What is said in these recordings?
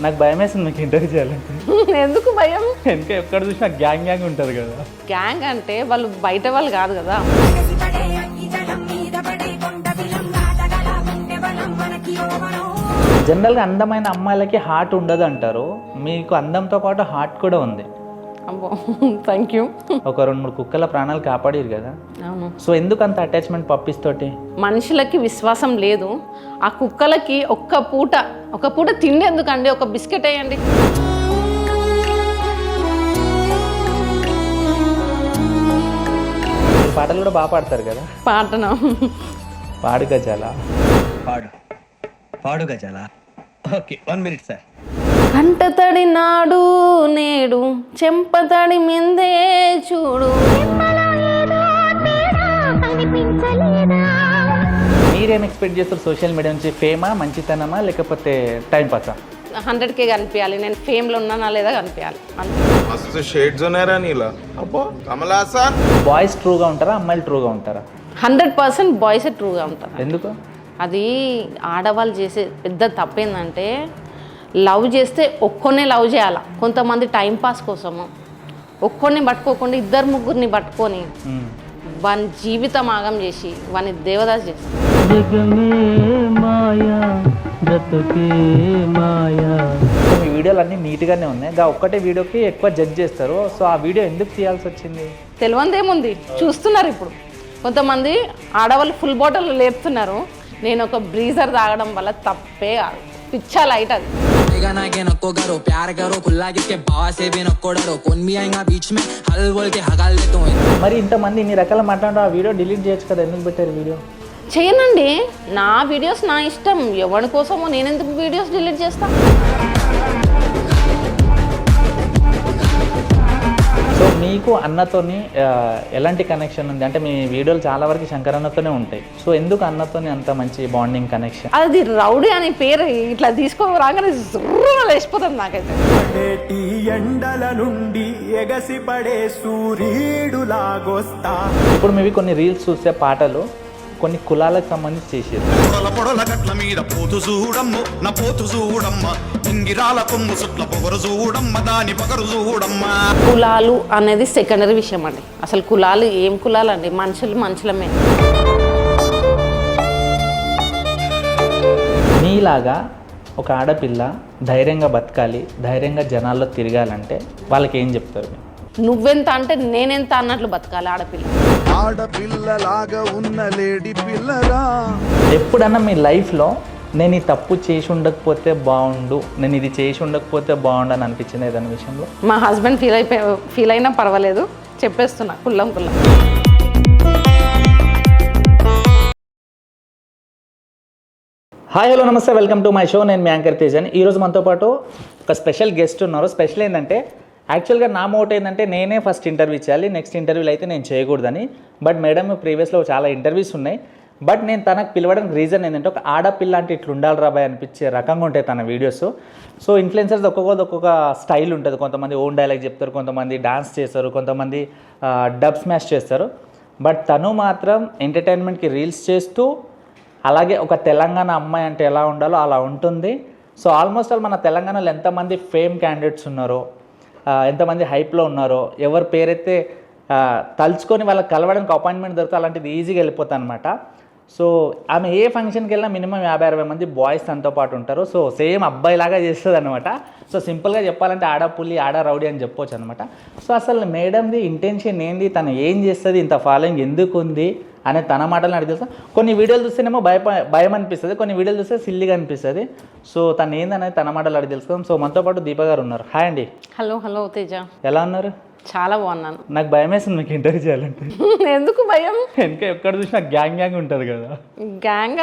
నాకు భయం వేసింది మీకు ఇంటర్వ్యూ చేయాలంటే. ఎందుకు భయం? వెనక ఎక్కడ చూసినా గ్యాంగ్ గ్యాంగ్ ఉంటుంది కదా. గ్యాంగ్ అంటే వాళ్ళు బయట వాళ్ళు కాదు కదా. జనరల్గా అందమైన అమ్మాయిలకి హార్ట్ ఉండదు అంటారు, మీకు అందంతో పాటు హార్ట్ కూడా ఉంది. అబ్బో థ్యాంక్ యూ. ఒక 2-3 కుక్కల ప్రాణాలు కాపాడారు కదా. అవును. సో ఎందుకు అంత అటాచ్మెంట్ పప్పీస్ తోటి? మనుషులకి విశ్వాసం లేదు, ఆ కుక్కలకి ఒక పూట తిండి ఎందుకండి, ఒక బిస్కెట్ వేయండి. పాటలు కూడా బాగా పాడతారు కదా. పాటను పాడు గజాల. పాడు గజాల. Okay 1 minute sir. కంటతడి నాడు నేడు చెంపతడి మిందే చూడు. మీరేం ఎక్స్పెక్ట్ చేస్తారు సోషల్ మీడియా నుంచి? ఫేమా, మంచితనమా, లేకపోతే టైం పాసా? 100K కనిపించాలి, నేను ఫేమ్లో ఉన్నానా లేదా కనిపించాలి అంతే. మస్తు షేడ్స్ ఉన్నారా నీలా? అబ్బో కమల్ హాసన్. బాయ్స్ ట్రూగా ఉంటారా, అమ్మాయిలు ట్రూగా ఉంటారా? 100% బాయ్సే ట్రూగా ఉంటారు. ఎందుకు? అది ఆడవాళ్ళు చేసే పెద్ద తప్పేందంటే, లవ్ చేస్తే ఒక్కొన్నే లవ్ చేయాల. కొంతమంది టైంపాస్ కోసము ఒక్కొన్ని పట్టుకోకుండా 2-3 పట్టుకొని వాని జీవితం ఆగం చేసి వాని దేవదాస్ చేస్తారు. మీ వీడియోలు అన్నీ నీట్గానే ఉన్నాయి, గా ఒక్కటే వీడియోకి ఎక్కువ జడ్జ్ చేస్తారు. సో ఆ వీడియో ఎందుకు తీయాల్సి వచ్చింది? తెలియదేముంది, చూస్తున్నారు ఇప్పుడు కొంతమంది ఆడవాళ్ళు ఫుల్ బాటిల్ లేపుతున్నారు. నేను ఒక బ్రీజర్ తాగడం వల్ల తప్పే కాదు, పిచ్చా లైట్ అది. మరి ఇంతమంది ఇన్ని రకాల మాట్లాడారు, ఆ వీడియో డిలీట్ చేయొచ్చు కదా, ఎందుకు పెట్టారు వీడియో? చేయనండి, నా వీడియోస్ నా ఇష్టం, ఎవరి కోసమో నేను ఎందుకు వీడియోస్ డిలీట్ చేస్తాను. సో మీకు అన్నతోని ఎలాంటి కనెక్షన్ ఉంది? అంటే మీ వీడియోలు చాలా వరకు శంకర్ అన్నతోనే ఉంటాయి. సో ఎందుకు అన్నతోని అంత మంచి బాండింగ్ కనెక్షన్? అది రౌడీ అనే పేరు ఇట్లా రాగానే జుర్రున లేచిపోతుంది నాకైతే. ఎండల నుండి ఎగసి పడే సూర్యుడులాగొస్తా. ఇప్పుడు మీవి కొన్ని రీల్స్ చూస్తే పాటలు కొన్ని కులాలకు సంబంధించి చేసేది. పొడల గట్ల మీద పోతు చూడమ్మ నా పోతు చూడమ్మ, ఇంగిరాల కొమ్ము సుట్ల పొగరు చూడమ్మ, దాని పొగరు చూడమ్మ. కులాలు అనేది సెకండరీ విషయం అండి. అసలు కులాలు ఏం కులాలు అండి, మనుషులమే. మీలాగా ఒక ఆడపిల్ల ధైర్యంగా బతకాలి, ధైర్యంగా జనాల్లో తిరగాలంటే వాళ్ళకి ఏం చెప్తారు? నువ్వెంత అంటే నేనెంత అన్నట్లు బతకాలి ఆడపిల్ల. ఆడపిల్లలాగా ఉన్న లేడీ పిల్లరా. ఎప్పుడన్నా మీ లైఫ్లో నేను ఈ తప్పు చేసి ఉండకపోతే బాగుండు, నేను ఇది చేసి ఉండకపోతే బాగుండు అని అనిపించింది ఏదైనా విషయంలో? మా హస్బెండ్ ఫీల్ అయినా పర్వాలేదు, చెప్పేస్తున్నా కుల్లం. హాయ్ హలో నమస్తే, వెల్కమ్ టు మై షో. నేను మీ యాంకర్ తేజన్. ఈరోజు మనతో పాటు ఒక స్పెషల్ గెస్ట్ ఉన్నారు. స్పెషల్ ఏంటంటే, యాక్చువల్గా నా మోట్ ఏంటంటే నేనే ఫస్ట్ ఇంటర్వ్యూ చేయాలి, నెక్స్ట్ ఇంటర్వ్యూలు అయితే నేను చేయకూడదని. బట్ మేడం ప్రీవియస్లో చాలా ఇంటర్వ్యూస్ ఉన్నాయి. బట్ నేను తనకు పిలవడానికి రీజన్ ఏంటంటే, ఒక ఆడపిల్ల అంటే ఇట్లా ఉండాలి రాబాయ్ అనిపించే రకంగా ఉంటాయి తన వీడియోస్. సో ఇన్ఫ్లుయెన్సర్స్ ఒక్కొక్క స్టైల్ ఉంటుంది. కొంతమంది ఓన్ డైలాగ్ చెప్తారు, కొంతమంది డాన్స్ చేస్తారు, కొంతమంది డబ్ స్మాష్ చేస్తారు. బట్ తను మాత్రం ఎంటర్టైన్మెంట్కి రీల్స్ చేస్తూ, అలాగే ఒక తెలంగాణ అమ్మాయి అంటే ఎలా ఉండాలో అలా ఉంటుంది. సో ఆల్మోస్ట్ ఆల్ మన తెలంగాణలో ఎంతమంది ఫేమ్ క్యాండిడేట్స్ ఉన్నారో, ఎంతమంది హైప్లో ఉన్నారో, ఎవరి పేరైతే తలుచుకొని వాళ్ళకి కలవడానికి అపాయింట్మెంట్ దొరికితే అలాంటిది ఈజీగా వెళ్ళిపోతాయి అనమాట. సో ఆమె ఏ ఫంక్షన్కి వెళ్ళినా మినిమం 50-60 మంది బాయ్స్ తనతో పాటు ఉంటారు. సో సేమ్ అబ్బాయిలాగా చేస్తుంది అనమాట. సో సింపుల్గా చెప్పాలంటే ఆడపుల్లి ఆడ రౌడీ అని చెప్పొచ్చు అనమాట. సో అసలు మేడంది ఇంటెన్షన్ ఏంది, తను ఏం చేస్తుంది, ఇంత ఫాలోయింగ్ ఎందుకు ఉంది అనే తన మాటలు నాకు తెలుసు. కొన్ని వీడియోలు చూస్తేనేమో భయం అనిపిస్తుంది, కొన్ని వీడియోలు చూస్తే సిల్లీగా అనిపిస్తుంది. సో తను ఏందనేది తన మాటలు అడిగి తెలుసుకుందాం. సో మనతో పాటు దీప గారు ఉన్నారు. హాయ్ అండి. హలో తేజ, ఎలా ఉన్నారు? చాలా బాగున్నాను. నాకు భయం వేస్తుంది మీకు ఇంటర్వ్యూ చేయాలంటే. ఎందుకు భయం? వెనక ఎక్కడ చూసినా గ్యాంగ్ ఉంటుంది కదా. గ్యాంగ్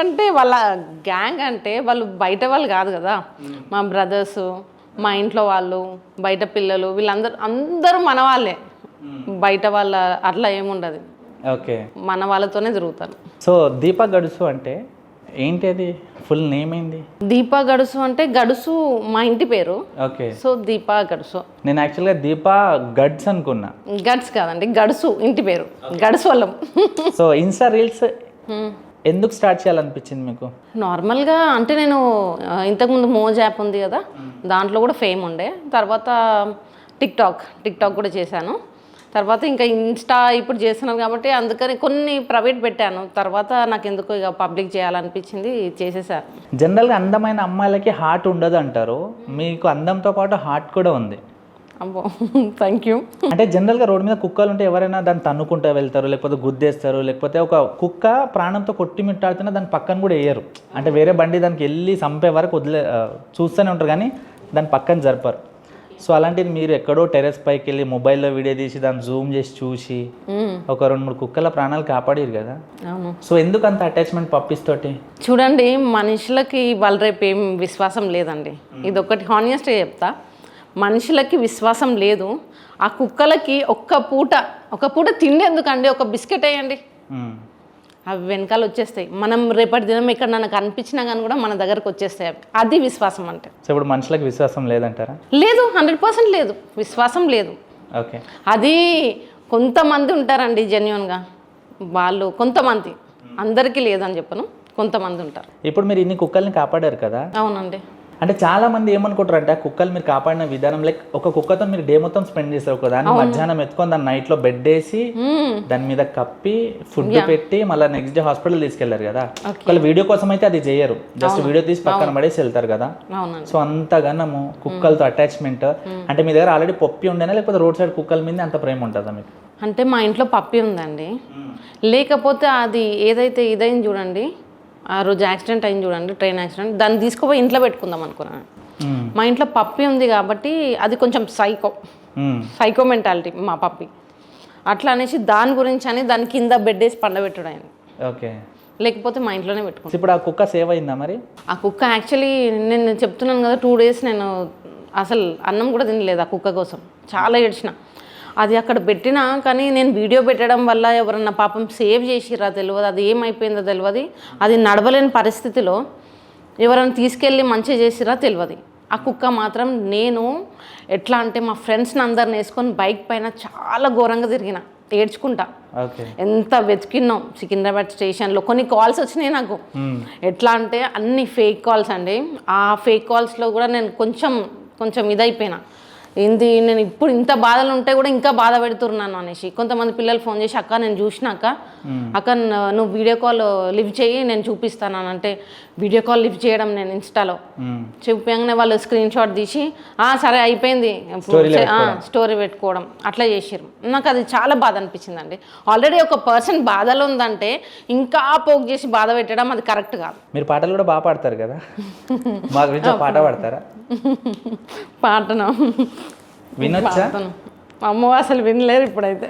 అంటే వాళ్ళు బయట వాళ్ళు కాదు కదా. మా బ్రదర్స్, మా ఇంట్లో వాళ్ళు, బయట పిల్లలు, అందరూ మన వాళ్ళే. బయట వాళ్ళ అట్లా ఏముండదు. ఓకే, మన వాళ్ళతోనే తిరుగుతాను. సో దీపా గడుసు అంటే ఏంటి, అది ఫుల్ నేమ్ ఏంది? దీపా గడుసు అంటే గడుసు మా ఇంటి పేరు. Okay, so Deepa Gadusu. నేను యాక్చువల్గా దీపా గడ్స్ అనుకున్నా. గడ్స్ కాదండి, గడుసు ఇంటి పేరు, గడుసు వాళ్ళం. సో ఇన్స్టా రీల్స్ ఎందుకు స్టార్ట్ చేయాలనిపించింది మీకు? నార్మల్గా అంటే నేను ఇంతకుముందు మోజ్ యాప్ ఉంది కదా, దాంట్లో కూడా ఫేమ్ ఉండే. తర్వాత టిక్టాక్ కూడా చేశాను. తర్వాత ఇంకా ఇన్స్టా ఇప్పుడు చేస్తున్నాను కాబట్టి అందుకని కొన్ని ప్రైవేట్ పెట్టాను. తర్వాత నాకు ఎందుకు ఇక పబ్లిక్ చేయాలనిపించింది, చేసేసాను. జనరల్గా అందమైన అమ్మాయిలకి హార్ట్ ఉండదు అంటారు, మీకు అందంతో పాటు హార్ట్ కూడా ఉంది. అబ్బో థ్యాంక్ యూ. అంటే జనరల్గా రోడ్డు మీద కుక్కలు ఉంటే ఎవరైనా దాన్ని తన్నుకుంటూ వెళ్తారు, లేకపోతే గుద్దేస్తారు, లేకపోతే ఒక కుక్క ప్రాణంతో కొట్టిమిట్టాడుతున్నా దాని పక్కన కూడా వేయరు. అంటే వేరే బండి దానికి వెళ్ళి చంపే వరకు చూస్తూనే ఉంటారు కానీ దాని పక్కన జరపరు. సో అలాంటిది మీరు ఎక్కడో టెర్రస్ పైకి వెళ్ళి మొబైల్లో వీడియో తీసి దాన్ని జూమ్ చేసి చూసి ఒక 2-3 కుక్కల ప్రాణాలు కాపాడారు కదా. అవును. సో ఎందుకు అంత అటాచ్మెంట్ పప్పీస్ తోటి? చూడండి, మనుషులకి వాళ్ళ రేపు ఏం విశ్వాసం లేదండి. ఇది ఒకటి హానెస్ట్గా చెప్తా, మనుషులకి విశ్వాసం లేదు. ఆ కుక్కలకి ఒక పూట తిండి ఎందుకండి, ఒక బిస్కెట్ వేయండి, అవి వెనకాల వచ్చేస్తాయి. మనం రేపటి దినం ఇక్కడ నాకు అనిపించినా కానీ కూడా మన దగ్గరకు వచ్చేస్తాయి అవి. అది విశ్వాసం అంటే. సో ఇప్పుడు మనుషులకు విశ్వాసం లేదంటారా? లేదు, 100% లేదు, విశ్వాసం లేదు. ఓకే. అది కొంతమంది ఉంటారండి జెన్యున్గా, వాళ్ళు కొంతమంది, అందరికీ లేదని చెప్పను, కొంతమంది ఉంటారు. ఇప్పుడు మీరు ఇన్ని కుక్కల్ని కాపాడారు కదా. అవునండి. అంటే చాలా మంది ఏమనుకుంటారు అంటే కుక్కలు మీరు కాపాడిన విధానం లైక్ ఒక కుక్కతో మీరు డే మొత్తం స్పెండ్ చేస్తారు, ఒక దాన్ని మధ్యాహ్నం ఎత్తుకొని దాన్ని నైట్లో బెడ్ వేసి దాని మీద కప్పి ఫుడ్ పెట్టి మళ్ళీ నెక్స్ట్ డే హాస్పిటల్ తీసుకెళ్లారు కదా. ఒకవేళ వీడియో కోసం అయితే అది చేయరు, జస్ట్ వీడియో తీసి పక్కన పడేసి వెళ్తారు కదా. సో అంతగానము కుక్కలతో అటాచ్మెంట్. అంటే మీ దగ్గర ఆల్రెడీ పప్పి ఉండేనా, లేకపోతే రోడ్ సైడ్ కుక్కల మీద అంత ప్రేమ ఉంటుందా మీకు? అంటే మా ఇంట్లో పప్పి ఉందండి, లేకపోతే అది ఏదైతే ఇదైంది చూడండి, ఆ రోజు యాక్సిడెంట్ అయింది చూడండి, ట్రైన్ యాక్సిడెంట్, దాన్ని తీసుకుపోయి ఇంట్లో పెట్టుకుందాం అనుకున్నాను. మా ఇంట్లో పప్పి ఉంది కాబట్టి అది కొంచెం సైకో మెంటాలిటీ మా పప్పి. అట్లా అనేసి దాని గురించి అని దాని కింద బెడ్ వేసి పండబెట్టడం అయింది. ఓకే. లేకపోతే మా ఇంట్లోనే పెట్టుకుంటాం. ఇప్పుడు ఆ కుక్క సేవ్ అయిందా మరి? ఆ కుక్క యాక్చువల్లీ నేను చెప్తున్నాను కదా, 2 days నేను అసలు అన్నం కూడా తినలేదు ఆ కుక్క కోసం, చాలా ఏడ్చిన. అది అక్కడ పెట్టినా కానీ నేను వీడియో పెట్టడం వల్ల ఎవరన్నా పాపం సేవ్ చేసిరా తెలియదు, అది ఏమైపోయిందో తెలియదు, అది నడవలేని పరిస్థితిలో ఎవరైనా తీసుకెళ్ళి మంచిగా చేసిరా తెలియదు. ఆ కుక్క మాత్రం నేను ఎట్లా అంటే మా ఫ్రెండ్స్ని అందరిని వేసుకొని బైక్ పైన చాలా ఘోరంగా తిరిగిన, ఏడ్చుకుంటా. ఎంత వెతికినాం సికింద్రాబాద్ స్టేషన్లో. కొన్ని కాల్స్ వచ్చినాయి నాకు, ఎట్లా అంటే అన్ని ఫేక్ కాల్స్ అండి. ఆ ఫేక్ కాల్స్లో కూడా నేను కొంచెం ఇదైపోయినా, ఏంది నేను ఇప్పుడు ఇంత బాధలు ఉంటే కూడా ఇంకా బాధ పెడుతున్నాను అనేసి. కొంతమంది పిల్లలు ఫోన్ చేసి అక్క నేను చూసినాక అక్క నువ్వు వీడియో కాల్ లివ్ చేయి నేను చూపిస్తాను అంటే వీడియో కాల్ లివ్ చేయడం నేను ఇన్స్టాలో చూపించగానే వాళ్ళు స్క్రీన్ షాట్ తీసి సరే అయిపోయింది స్టోరీ పెట్టుకోవడం అట్లా చేసారు. నాకు అది చాలా బాధ అనిపించిందండి. ఆల్రెడీ ఒక పర్సన్ బాధలో ఉందంటే ఇంకా పోక్ చేసి బాధ పెట్టడం అది కరెక్ట్ కాదు. మీరు పాటలు కూడా బాగా పాడతారు కదా, మా గురించి పాట పాడతారా? పాటను వినొచ్చా? అమ్మో అసలు వినలేరు ఇప్పుడైతే.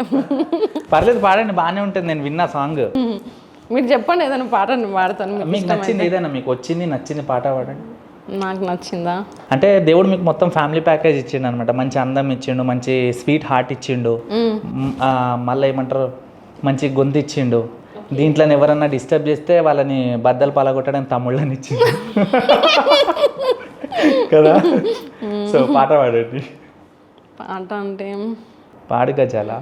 పర్లేదు పాడండి, బాగానే ఉంటుంది, నేను విన్నా సాంగ్. మీరు చెప్పండి ఏదైనా పాట పాడతాను. మీకు నచ్చింది ఏదైనా, మీకు వచ్చింది నచ్చింది పాట పాడండి. నాకు నచ్చిందా అంటే దేవుడు మీకు మొత్తం ఫ్యామిలీ ప్యాకేజ్ ఇచ్చిండు అనమాట. మంచి అందం ఇచ్చిండు, మంచి స్వీట్ హార్ట్ ఇచ్చిండు, మళ్ళీ ఏమంటారు మంచి గొంతు ఇచ్చిండు. దీంట్లో ఎవరన్నా డిస్టర్బ్ చేస్తే వాళ్ళని బద్దలు పాలగొట్టడానికి తమ్ముళ్ళని ఇచ్చిండు కదా. సో పాట పాడండి. పాట అంటే పాడు గజాల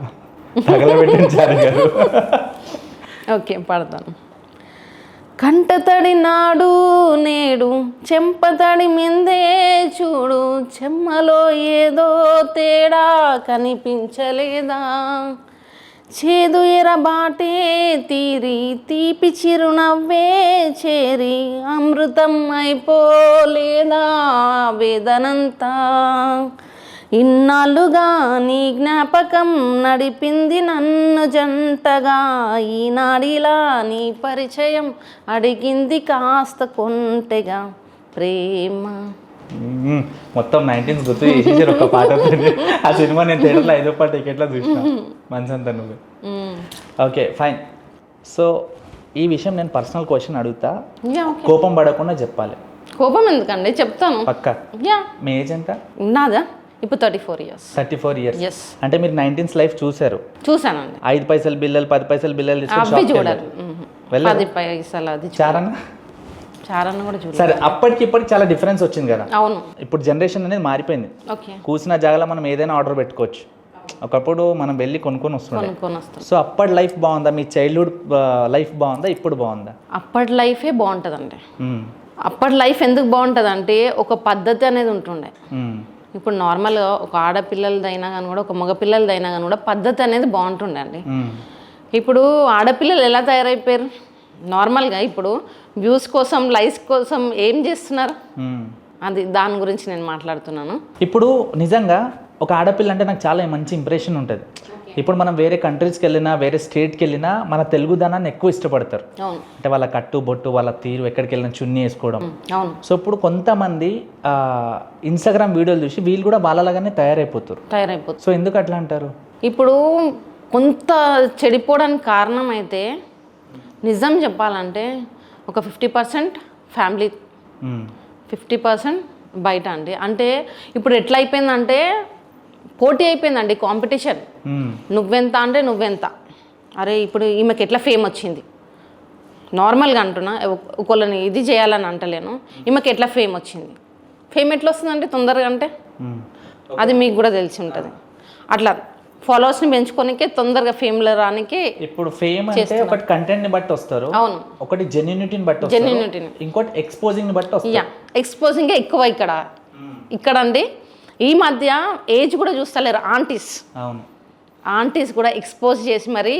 తగలబెట్టించారు గారు. ఓకే పాడతాను. కంటతడి నాడు నేడు చెంపతడి మిందే చూడు, చెమ్మలో ఏదో తేడా కనిపించలేదా, చేదు ఎరబాటే తీరి తీపి చిరునవ్వే చేరి అమృతం అయిపోలేదా వేదనంతా, ఇన్నాళ్ళుగా నీ జ్ఞాపకం నడిపింది నన్ను జంటగా, ఈనాడిలా నీ పరిచయం అడిగింది కాస్త కొంటెగా ప్రేమ. మొత్తం 19s గుర్తు చేసేసారు ఒక పాట. ఆ సినిమా నేను థియేటర్లో 5వ పాట టికెట్లో చూసిన, మనసంతా నువ్వు. Okay fine. సో ఈ విషయం నేను పర్సనల్ క్వశ్చన్ అడుగుతా, కోపం పడకుండా చెప్పాలి. కోపం ఎందుకండి, చెప్తాను పక్కా. మీ ఏజ్ ఎంత? నాదా ఇప్పుడు 34 years. 34 years. Yes. అంటే మీరు 19s లైఫ్ చూసానండి. 5 పైసల బిల్లలు 10 పైసల బిల్లలు అవి చూడాలి. 10 పైసలు అది చారన్న కూడా చూడాలి. సరే, అప్పటికి ఇప్పటికి చాలా డిఫరెన్స్ వచ్చింది కదా. అవును. ఇప్పుడు జనరేషన్ అనేది మారిపోయింది. కూర్చున్న జాగాలో మనం ఏదైనా ఆర్డర్ పెట్టుకోవచ్చు. ఒకప్పుడు మనం వెళ్ళి కొనుక్కొని వస్తుండే. కొనుక్కొని వస్తాం. సో అప్పటి లైఫ్ బాగుందా, మీ చైల్డ్హుడ్ లైఫ్ బాగుందా, ఇప్పుడు బాగుందా? అప్పటి లైఫే బాగుంటుందండి. అప్పటి లైఫ్ ఎందుకు బాగుంటుంది అంటే ఒక పద్ధతి అనేది ఉంటుండే. ఇప్పుడు నార్మల్గా ఒక ఆడపిల్లలదైనా కానీ కూడా ఒక మగపిల్లలదైనా కానీ కూడా పద్ధతి అనేది బాగుంటుండే అండి. ఇప్పుడు ఆడపిల్లలు ఎలా తయారైపోయారు నార్మల్గా, ఇప్పుడు వ్యూస్ కోసం లైక్స్ కోసం ఏం చేస్తున్నారు, అది దాని గురించి నేను మాట్లాడుతున్నాను. ఇప్పుడు నిజంగా ఒక ఆడపిల్ల అంటే నాకు చాలా మంచి ఇంప్రెషన్ ఉంటుంది. ఇప్పుడు మనం వేరే కంట్రీస్కి వెళ్ళినా వేరే స్టేట్కి వెళ్ళినా మన తెలుగుదనాన్ని ఎక్కువ ఇష్టపడతారు. అవును. అంటే వాళ్ళ కట్టు బొట్టు వాళ్ళ తీరు, ఎక్కడికి వెళ్ళినా చున్నీ వేసుకోవడం. అవును. సో ఇప్పుడు కొంతమంది ఇన్స్టాగ్రామ్ వీడియోలు చూసి వీళ్ళు కూడా వాళ్ళలాగానే తయారైపోతారు. సో ఎందుకు అట్లా అంటారు? ఇప్పుడు కొంత చెడిపోవడానికి కారణం అయితే నిజం చెప్పాలంటే ఒక 50% ఫ్యామిలీ, 50% బయట అండి. అంటే ఇప్పుడు ఎట్లా అయిపోయిందంటే పోటీ అయిపోయిందండి, కాంపిటీషన్. నువ్వెంత అంటే నువ్వెంత, అరే ఇప్పుడు ఈమెకి ఎట్లా ఫేమ్ వచ్చింది, నార్మల్గా అంటున్నా, ఒకళ్ళని ఇది చేయాలని అంటలేను, ఈమెకి ఎట్లా ఫేమ్ వచ్చింది. ఫేమ్ ఎట్లా వస్తుందంటే తొందరగా, అంటే అది మీకు కూడా తెలిసి ఉంటుంది. అట్లా ఫాలోవర్స్ని పెంచుకోనికే తొందరగా ఫేమ్లో రానికే. ఇప్పుడు ఫేమ్ అంటే ఒకటి కంటెంట్ని బట్టి వస్తారు, అవును, ఒకటి జెన్యూనిటీని బట్టి వస్తారు, ఇంకోటి ఎక్స్పోజింగ్ని బట్టి వస్తారు. ఎక్స్పోజింగ్ ఎక్కువ ఇక్కడ అండి. ఈ మధ్య ఏజ్ కూడా చూస్తలేరు ఆంటీస్. అవును, ఆంటీస్ కూడా ఎక్స్పోజ్ చేసి మరి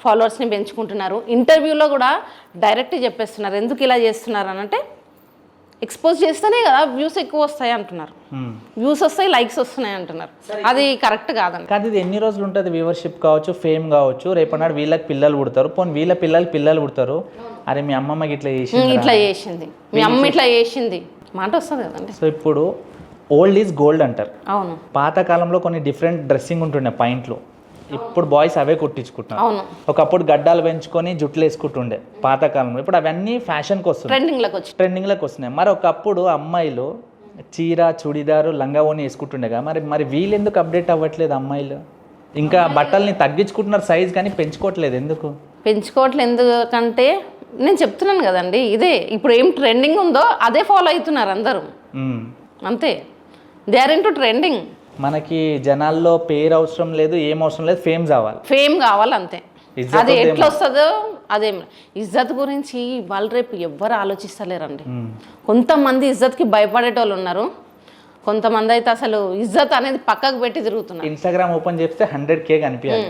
ఫాలోవర్స్ని పెంచుకుంటున్నారు. ఇంటర్వ్యూలో కూడా డైరెక్ట్ చెప్పేస్తున్నారు, ఎందుకు ఇలా చేస్తున్నారు అని అంటే ఎక్స్పోజ్ చేస్తేనే కదా వ్యూస్ ఎక్కువ వస్తాయి అంటున్నారు. వ్యూస్ వస్తాయి, లైక్స్ వస్తున్నాయి అంటున్నారు. అది కరెక్ట్ కాదండి. కాదు, ఇది ఎన్ని రోజులు ఉంటుంది వ్యూవర్షిప్ కావచ్చు, ఫేమ్ కావచ్చు, రేపన్నాడు వీళ్ళకి పిల్లలు పుడతారు, పోనీ వీళ్ళ పిల్లలు పుడతారు, అరే మీ అమ్మమ్మకి ఇట్లా చేసింది, మీ అమ్మ ఇట్లా చేసింది మాట వస్తుంది కదండి. సో ఇప్పుడు ఓల్డ్ ఈజ్ గోల్డ్ అంటారు. అవును. పాతకాలంలో కొన్ని డిఫరెంట్ డ్రెస్సింగ్ ఉంటుండే పాయింట్లు, ఇప్పుడు బాయ్స్ అవే కుట్టించుకుంటున్నారు. అవును. ఒకప్పుడు గడ్డాలు పెంచుకొని జుట్లు వేసుకుంటుండే పాతకాలంలో, ఇప్పుడు అవన్నీ ఫ్యాషన్కి వస్తున్నాయి, ట్రెండింగ్లోకి వస్తున్నాయి. మరి ఒకప్పుడు అమ్మాయిలు చీర చుడిదారు లంగా ఓని వేసుకుంటుండేగా, మరి వీళ్ళు ఎందుకు అప్డేట్ అవ్వట్లేదు? అమ్మాయిలు ఇంకా బట్టల్ని తగ్గించుకుంటున్నారు సైజ్, కానీ పెంచుకోవట్లేదు ఎందుకు? ఎందుకంటే నేను చెప్తున్నాను కదండి, ఇదే ఇప్పుడు ఏం ట్రెండింగ్ ఉందో అదే ఫాలో అవుతున్నారు అందరూ, అంతే. They are into trending. మనకి జనాల్లో పేరు అవసరం లేదు, ఏం అవసరం లేదు, ఫేమ్ కావాలి అంతే. అది ఎట్లా వస్తుందో అదేం. ఇజ్జత్ గురించి వాళ్ళు రేపు ఎవ్వరు ఆలోచిస్తలేరండి. కొంతమంది ఇజ్జత్కి భయపడేటోళ్ళు ఉన్నారు, కొంతమంది అయితే అసలు ఇజ్జత్ అనేది పక్కకు పెట్టి తిరుగుతున్నారు. ఇన్స్టాగ్రామ్ ఓపెన్ చేస్తే 100K కనిపించాలి,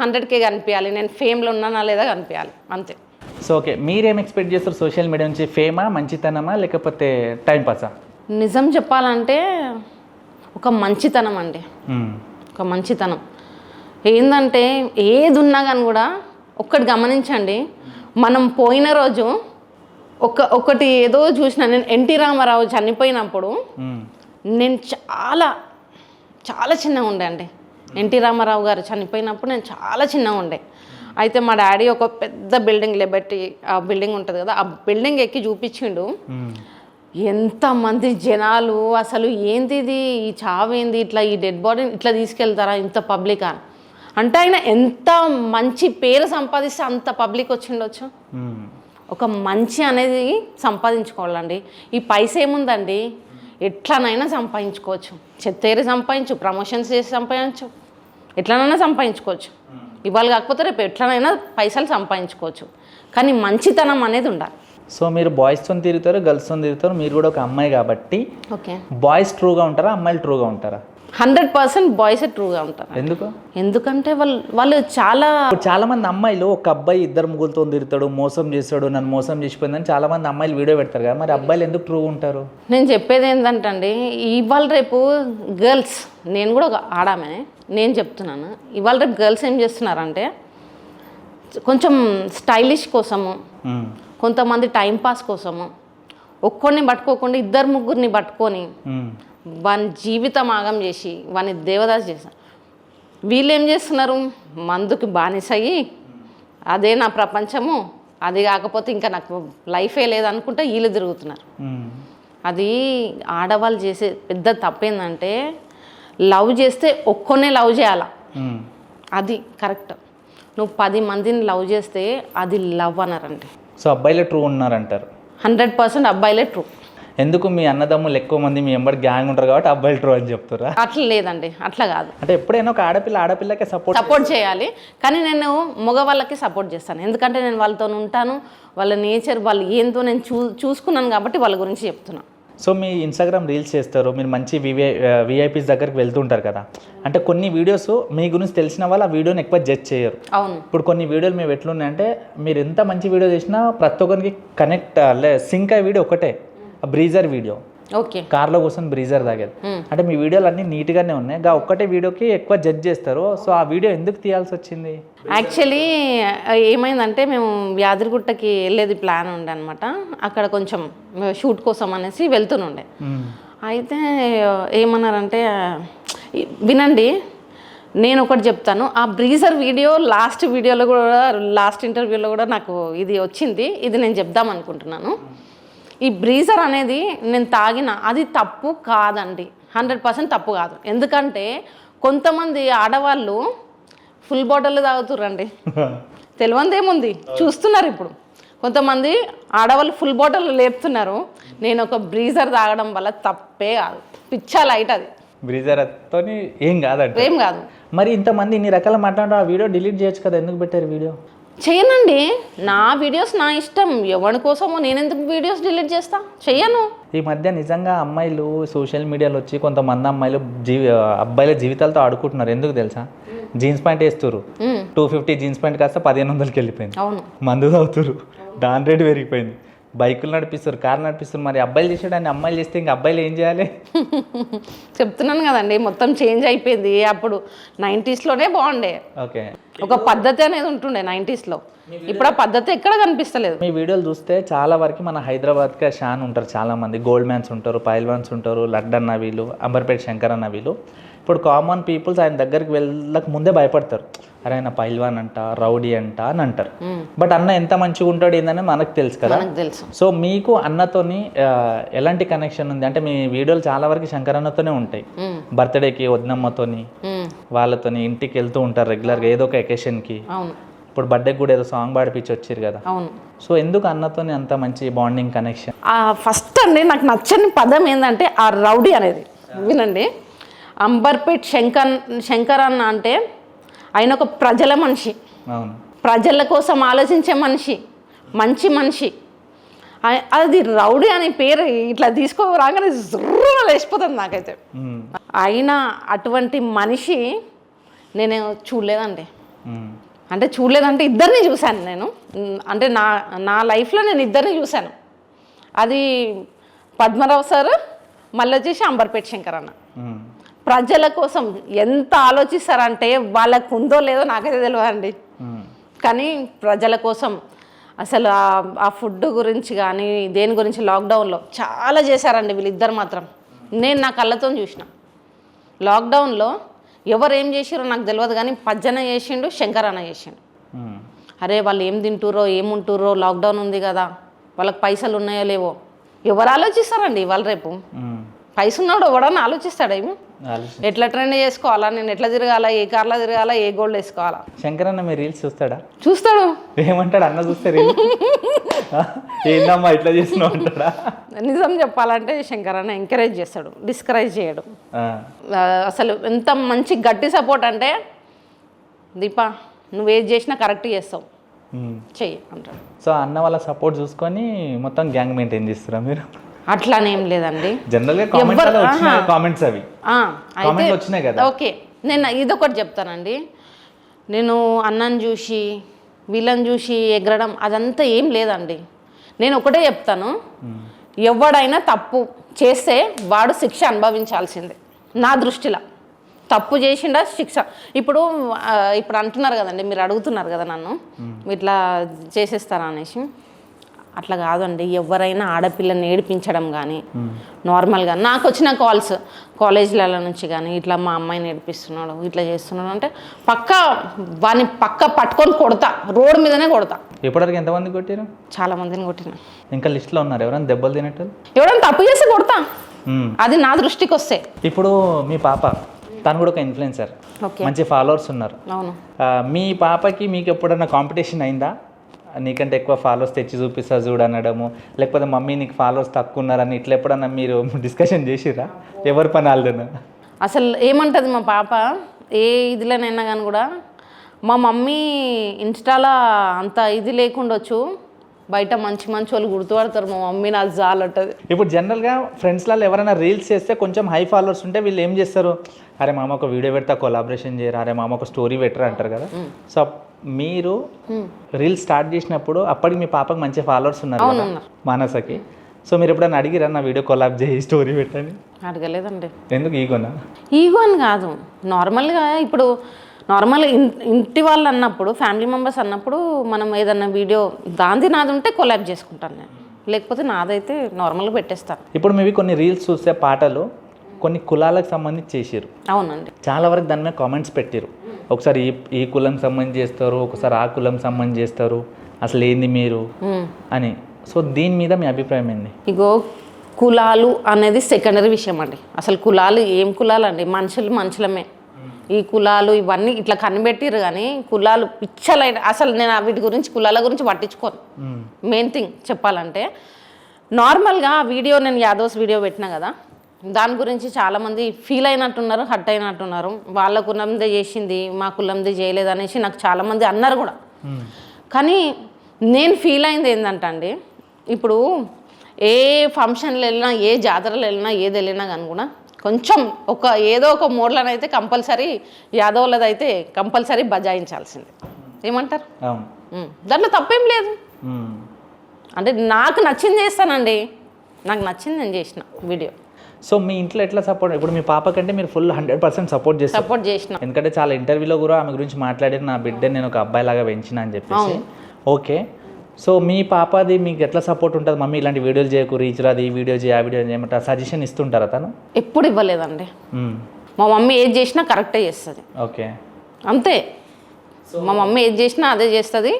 100K కనిపించాలి, నేను ఫేమ్లో ఉన్నానా లేదా కనిపించాలి, అంతే. సో ఓకే, మీరేం ఎక్స్పెక్ట్ చేస్తారు సోషల్ మీడియా నుంచి? ఫేమా, మంచితనమా, లేకపోతే టైం పాసా? నిజం చెప్పాలంటే ఒక మంచితనం అండి, ఒక మంచితనం. ఏంటంటే ఏది ఉన్నా కానీ కూడా ఒక్కటి గమనించండి, మనం పోయిన రోజు ఒకటి ఏదో చూసిన, నేను ఎన్టీ రామారావు చనిపోయినప్పుడు నేను చాలా చాలా చిన్నగా ఉండే అండి. ఎన్టీ రామారావు గారు చనిపోయినప్పుడు నేను చాలా చిన్నగా ఉండే. అయితే మా డాడీ ఒక పెద్ద బిల్డింగ్ లిబర్టీ, ఆ బిల్డింగ్ ఉంటుంది కదా, ఆ బిల్డింగ్ ఎక్కి చూపించిండు. ఎంతమంది జనాలు, అసలు ఏంది ఇది, ఈ చావేంది, ఇట్లా ఈ డెడ్ బాడీని ఇట్లా తీసుకెళ్తారా ఇంత పబ్లిక్ అని. అంటే ఆయన ఎంత మంచి పేరు సంపాదిస్తే అంత పబ్లిక్ వచ్చిండొచ్చు. ఒక మంచి అనేది సంపాదించుకోవాలండి. ఈ పైస ఏముందండి, ఎట్లనైనా సంపాదించుకోవచ్చు. చెత్తేరి సంపాదించు, ప్రమోషన్స్ చేసి సంపాదించు, ఎట్లనైనా సంపాదించుకోవచ్చు. ఇవాళ కాకపోతే రేపు ఎట్లనైనా పైసలు సంపాదించుకోవచ్చు, కానీ మంచితనం అనేది ఉండాలి. సో మీరు బాయ్స్తో తిరుగుతారు, గర్ల్స్తో తిరుగుతారు, మీరు కూడా ఒక అమ్మాయి కాబట్టి ఓకే, బాయ్స్ ట్రూగా ఉంటారా, అమ్మాయిలు ట్రూగా ఉంటారా? 100% బాయ్స్ ట్రూగా ఉంటారు. ఎందుకంటే వాళ్ళు చాలా మంది అమ్మాయిలు ఒక అబ్బాయి 2 ముగ్గులతో తిరుగుతాడు, మోసం చేస్తాడు, నన్ను మోసం చేసిపోయిందని చాలా మంది అమ్మాయిలు వీడియో పెడతారు కదా, మరి అబ్బాయిలు ఎందుకు ట్రూ ఉంటారు? నేను చెప్పేది ఏంటంటే అండి, ఇవాళ రేపు గర్ల్స్, నేను కూడా ఒక ఆడామే, నేను చెప్తున్నాను, ఇవాళ రేపు గర్ల్స్ ఏం చేస్తున్నారంటే కొంచెం స్టైలిష్ కోసము, కొంతమంది టైంపాస్ కోసము ఒక్కడిని పట్టుకోకుండా 2-3 పట్టుకొని వాని జీవితం ఆగం చేసి వాని దేవదాస్ చేశారు. వీళ్ళు ఏం చేస్తున్నారు, మందుకి బానిసయ్యి అదే నా ప్రపంచము, అది కాకపోతే ఇంకా నాకు లైఫే లేదనుకుంటే వీళ్ళు తిరుగుతున్నారు. అది ఆడవాళ్ళు చేసే పెద్ద తప్పేందంటే, లవ్ చేస్తే ఒక్కనే లవ్ చేయాల, అది కరెక్ట్. నువ్వు 10 మందిని లవ్ చేస్తే అది లవ్ అన్నారండి. సో అబ్బాయిలే ట్రూ ఉన్నారంటారు? 100% అబ్బాయిలే ట్రూ. ఎందుకు మీ అన్నదమ్ములు ఎక్కువ మంది మీ ఎంబడి గ్యాంగ్ ఉంటారు కాబట్టి అబ్బాయిలు ట్రో అని చెప్తారా? అట్లా లేదండి, అట్లా కాదు. అంటే ఎప్పుడైనా ఒక ఆడపిల్లకే సపోర్ట్ చేయాలి, కానీ నేను మగవాళ్ళకి సపోర్ట్ చేస్తాను. ఎందుకంటే నేను వాళ్ళతో ఉంటాను, వాళ్ళ నేచర్ వాళ్ళు ఏందో నేను చూసుకున్నాను కాబట్టి వాళ్ళ గురించి చెప్తున్నాను. సో మీ ఇన్స్టాగ్రామ్ రీల్స్ చేస్తారు, మీరు మంచి విఐపీస్ దగ్గరికి వెళ్తుంటారు కదా, అంటే కొన్ని వీడియోస్ మీ గురించి తెలిసిన వాళ్ళు ఆ వీడియోని ఎక్కువ జడ్జ్ చేయరు. అవును. ఇప్పుడు కొన్ని వీడియోలు మేము ఎట్లున్నాయంటే మీరు ఎంత మంచి వీడియో చేసినా ప్రతి ఒక్కరికి కనెక్ట్ సింక్ అయ్యే వీడియో ఒకటే, ఆ బ్రీజర్ వీడియో. ఓకే. కార్లో కూర్చొని బ్రీజర్ తాగేది. అంటే మీ వీడియోలు అన్నీ నీట్గానే ఉన్నాయి, గా ఒక్కటే వీడియోకి ఎక్కువ జడ్జ్ చేస్తారు. సో ఆ వీడియో ఎందుకు తీయాల్సి వచ్చింది? యాక్చువల్లీ ఏమైందంటే మేము యాదగిరిగుట్టకి వెళ్ళేది ప్లాన్ ఉండే అనమాట. అక్కడ కొంచెం షూట్ కోసం అనేసి వెళ్తుండే. అయితే ఏమన్నారంటే వినండి, నేను ఒకటి చెప్తాను. ఆ బ్రీజర్ వీడియో లాస్ట్ ఇంటర్వ్యూలో కూడా నాకు ఇది వచ్చింది, ఇది నేను చెప్దాం అనుకుంటున్నాను. ఈ బ్రీజర్ అనేది నేను తాగిన అది తప్పు కాదండి, 100% తప్పు కాదు. ఎందుకంటే కొంతమంది ఆడవాళ్ళు ఫుల్ బాటిల్ తాగుతుర్రండి, తెలియదేముంది, చూస్తున్నారు. ఇప్పుడు కొంతమంది ఆడవాళ్ళు ఫుల్ బాటిల్ లేపుతున్నారు. నేను ఒక బ్రీజర్ తాగడం వల్ల తప్పే కాదు, పిచ్చా లైట్ అది. బ్రీజర్తో ఏం కాదండి, ఏం కాదు. మరి ఇంతమంది ఇన్ని రకాల మాట్లాడారు, ఆ వీడియో డిలీట్ చేయొచ్చు కదా, ఎందుకు పెట్టారు వీడియో? చేయనండి, నా వీడియోస్ నా ఇష్టం, ఎవరి కోసమో నేను ఎందుకు వీడియోస్ డిలీట్ చేస్తా, చెయ్యను. ఈ మధ్య నిజంగా అమ్మాయిలు సోషల్ మీడియాలో వచ్చి కొంతమంది అమ్మాయిలు అబ్బాయిల జీవితాలతో ఆడుకుంటున్నారు. ఎందుకు తెలుసా? జీన్స్ ప్యాంట్ వేస్తున్నారు, 250 జీన్స్ ప్యాంట్ కాస్త 1500కి వెళ్ళిపోయింది. అవును. మందు తాగుతారు, దాని రేటు పెరిగిపోయింది. బైకులు నడిపిస్తారు, కారు నడిపిస్తారు. మరి అబ్బాయిలు చేసేటాన్ని అమ్మాయిలు చేస్తే ఇంకా అబ్బాయిలు ఏం చేయాలి? చెప్తున్నాను కదండి, మొత్తం చేంజ్ అయిపోయింది. అప్పుడు 90sలోనే బాగుండే, ఓకే, ఒక పద్ధతి అనేది ఉంటుండే 90sలో. ఇప్పుడు ఆ పద్ధతి ఎక్కడ కనిపిస్తలేదు. మీ వీడియోలు చూస్తే చాలా వరకు మన హైదరాబాద్కి షాన్ ఉంటారు, చాలామంది గోల్డ్ మ్యాన్స్ ఉంటారు, పైల్వాన్స్ ఉంటారు, లడ్డన్న వీళ్ళు, అంబర్పేట శంకర్ అన్న వీళ్ళు. ఇప్పుడు కామన్ పీపుల్స్ ఆయన దగ్గరికి వెళ్ళక ముందే భయపడతారు, అరే ఆయన పైల్వాన్ అంట, రౌడీ అంట అని అంటారు. బట్ అన్న ఎంత మంచిగా ఉంటాడు ఏందని మనకు తెలుసు కదా. తెలుసు. సో మీకు అన్నతోని ఎలాంటి కనెక్షన్ ఉంది? అంటే మీ వీడియోలు చాలా వరకు శంకర్ అన్నతోనే ఉంటాయి, బర్త్డేకి వదినమ్మతోని వాళ్ళతోని ఇంటికి వెళ్తూ ఉంటారు రెగ్యులర్గా ఏదో ఒక ఎకేషన్కి. అవును. ఇప్పుడు బర్త్డేకి కూడా ఏదో సాంగ్ పాడిపించి వచ్చారు కదా. అవును. సో ఎందుకు అన్నతోని అంత మంచి బాండింగ్ కనెక్షన్? ఫస్ట్ అండి నాకు నచ్చని పదం ఏంటంటే ఆ రౌడీ అనేది. వినండి, అంబర్పేట్ శంకర్ అన్న అంటే ఆయన ఒక ప్రజల మనిషి, అవును, ప్రజల కోసం ఆలోచించే మనిషి, మంచి మనిషి. అది రౌడీ అనే పేరు ఇట్లా తీసుకోరాగానే జుర్రున లేచిపోతుంది నాకైతే. అయినా అటువంటి మనిషి నేను చూడలేదండి. అంటే చూడలేదంటే ఇద్దరిని చూశాను నేను. అంటే నా లైఫ్లో నేను ఇద్దరిని చూశాను. అది పద్మరావు సార్, మళ్ళీ వచ్చేసి అంబర్పేట శంకర్ అన్న. ప్రజల కోసం ఎంత ఆలోచిస్తారంటే వాళ్ళకు ఉందో లేదో నాకైతే తెలియదండి, కానీ ప్రజల కోసం అసలు ఆ ఫుడ్ గురించి కానీ దేని గురించి లాక్డౌన్లో చాలా చేశారండి వీళ్ళిద్దరు మాత్రం. నేను నా కళ్ళతో చూసిన లాక్డౌన్లో ఎవరు ఏం చేసిరో నాకు తెలియదు, కానీ పజ్జన చేసిండు, శంకర్ అన్న చేసిండు. అరే వాళ్ళు ఏం తింటురో ఏముంటురో, లాక్డౌన్ ఉంది కదా, వాళ్ళకి పైసలు ఉన్నాయో లేవో ఎవరు ఆలోచిస్తారండి ఇవాళ రేపు. పైసలు ఉన్నాడు ఎవడన్నా ఆలోచిస్తాడేమో, ఎట్లా ట్రెండ్ చేసుకోవాలా, నేను ఎట్లా తిరగాలా, ఏ కార్లో తిరగాలా, ఏ గోల్డ్ వేసుకోవాలా. శంకర్ అన్న మీరు రీల్స్ చూస్తాడా? చూస్తాడు. ఏమంటాడు అన్న చూస్తే? ఏందమ్మా ఇట్లా చేస్తున్నావు అంటాడా? నిజం చెప్పాలంటే శంకర్ అన్న ఎంకరేజ్ చేస్తాడు, డిస్కరేజ్ చేయడు. అసలు ఎంత మంచి గట్టి సపోర్ట్ అంటే, దీపా నువ్వు ఏది చేసినా కరెక్ట్ చేస్తావు, చెయ్యి అంటాడు. సో అన్న వాళ్ళ సపోర్ట్ చూసుకొని మొత్తం గ్యాంగ్ మెయింటైన్ చేస్తారా మీరు? అట్లానేం లేదండి, జనరల్గా కామెంట్స్ అవి కామెంట్లు వచ్చినాయి కదా. ఓకే, నేను ఇదొకటి చెప్తానండి. నేను అన్నని చూసి వీళ్ళని చూసి ఎగరడం అదంతా ఏం లేదండి. నేను ఒకటే చెప్తాను, ఎవడైనా తప్పు చేస్తే వాడు శిక్ష అనుభవించాల్సిందే నా దృష్టిలో. తప్పు చేసిండా శిక్ష. ఇప్పుడు అంటున్నారు కదండి, మీరు అడుగుతున్నారు కదా నన్ను ఇట్లా చేసేస్తారా అనేసి. అట్లా కాదండి, ఎవరైనా ఆడపిల్లని ఏడిపించడం కానీ నార్మల్గా నాకు వచ్చిన కాలేజీల నుంచి కానీ ఇట్లా మా అమ్మాయిని ఏడిపిస్తున్నాడు ఇట్లా చేస్తున్నాడు అంటే వాడిని పట్టుకొని కొడతా, రోడ్డు మీదనే కొడతా. ఇప్పటివరకు ఎంతమంది కొట్టారు? చాలా మందిని కొట్టిన. ఇంకా లిస్ట్లో ఉన్నారు ఎవరైనా దెబ్బలు తినేట్టు? ఎవరైనా తప్పు చేసి కొడతా, అది నా దృష్టికి వస్తే. ఇప్పుడు మీ పాప తను కూడా ఒక ఇన్ఫ్లుయెన్సర్, మంచి ఫాలోవర్స్ ఉన్నారు. అవును. మీ పాపకి మీకు ఎప్పుడన్నా కాంపిటీషన్ అయిందా? నీకంటే ఎక్కువ ఫాలోవర్స్ తెచ్చి చూపిస్తా చూడు అనడము, లేకపోతే మమ్మీ నీకు ఫాలోవర్స్ తక్కువ ఉన్నారని ఇట్లా ఎప్పుడన్నా మీరు డిస్కషన్ చేసిరా? ఎవరి పని వాళ్ళదేనా? అసలు ఏమంటుంది మా పాప ఏ ఇదిలోనైనా కానీ కూడా, మా మమ్మీ ఇన్స్టాలో అంత ఇది లేకుండొచ్చు, బయట మంచి మంచి వాళ్ళు గుర్తుపడతారు, మా మమ్మీ నాకు జాలంటది. ఇప్పుడు జనరల్గా ఫ్రెండ్స్లలో ఎవరైనా రీల్స్ చేస్తే కొంచెం హై ఫాలోవర్స్ ఉంటే వీళ్ళు ఏం చేస్తారు, అరే మామ ఒక వీడియో పెడతా కొలాబరేషన్ చేయరా, అరే మామ ఒక స్టోరీ పెట్టరా అంటారు కదా. సో మీరు రీల్స్ స్టార్ట్ చేసినప్పుడు అప్పటికి మీ పాపకి మంచి ఫాలోవర్స్ ఉన్నారు కదా మానసకి. సో మీరు ఎప్పుడైనా అడిగిరా నా వీడియో కొలాబ్ చేయి స్టోరీ పెట్టని? అడగలేదండి. ఎందుకు ఈగోనా? ఈగో అని కాదు, నార్మల్గా ఇప్పుడు నార్మల్ ఇంటి వాళ్ళు అన్నప్పుడు, ఫ్యామిలీ మెంబర్స్ అన్నప్పుడు మనం ఏదన్నా వీడియో దాంది నాది ఉంటే కొలాబ్ చేసుకుంటాను నేను, లేకపోతే నాదైతే నార్మల్గా పెట్టేస్తాను. ఇప్పుడు మీవి కొన్ని రీల్స్ చూస్తే పాటలు కొన్ని కులాలకు సంబంధించి చేసారు. అవునండి. చాలా వరకు దాని మీద కామెంట్స్ పెట్టారు. ఒకసారి ఈ కులం సంబంధించి చేస్తారు, ఒకసారి ఆ కులం సంబంధించి చేస్తారు, అసలు ఏంది మీరు అని. సో దీని మీద మీ అభిప్రాయం ఏంది? ఇగో కులాలు అనేది సెకండరీ విషయం అండి. అసలు కులాలు ఏం కులాలు అండి, మనుషులమే. ఈ కులాలు ఇవన్నీ ఇట్లా కనిపెట్టిరు కానీ కులాలు పిచ్చలైన, అసలు నేను వీటి గురించి కులాల గురించి పట్టించుకోను. మెయిన్ థింగ్ చెప్పాలంటే, నార్మల్గా వీడియో నేను యాదవ్స్ వీడియో పెట్టినా కదా, దాని గురించి చాలామంది ఫీల్ అయినట్టున్నారు, హర్ట్ అయినట్టున్నారు. వాళ్ళ కులందే చేసింది, మా కులందే చేయలేదు అనేసి నాకు చాలామంది అన్నారు కూడా. కానీ నేను ఫీల్ అయింది ఏంటంటే అండి, ఇప్పుడు ఏ ఫంక్షన్లు వెళ్ళినా, ఏ జాతరలు వెళ్ళినా, ఏది వెళ్ళినా కానీ కూడా కొంచెం ఏదో ఒక మోడ్లనైతే కంపల్సరీ యాదవులదైతే కంపల్సరీ బజాయించాల్సిందే. ఏమంటారు? దాంట్లో తప్పేం లేదు. అంటే నాకు నచ్చింది చేస్తానండి, నాకు నచ్చింది నేను చేసిన వీడియో. సో మీ ఇంట్లో ఎట్లా సపోర్ట్? ఇప్పుడు మీ పాప కంటే మీరు ఫుల్ 100% సపోర్ట్ చేసిన. ఎందుకంటే చాలా ఇంటర్వ్యూలో కూడా ఆమె గురించి మాట్లాడి నా బిడ్డని నేను ఒక అబ్బాయి లాగా పెంచిన అని చెప్పేసి. ఓకే, సో మీ పాపది మీకు ఎట్లా సపోర్ట్ ఉంటుంది? మమ్మీ ఇలాంటి వీడియోలు చేయకు, రీచ్ రాదు, ఈ వీడియో చేయ, ఆ వీడియో చేయమంటారా, సజెషన్ ఇస్తుంటారా తను? ఎప్పుడు ఇవ్వలేదండి. మా మమ్మీ ఏది చేసినా కరెక్టే చేస్తుంది. ఓకే, అంతే. మా మమ్మీ ఏది చేసినా అదే చేస్తుంది.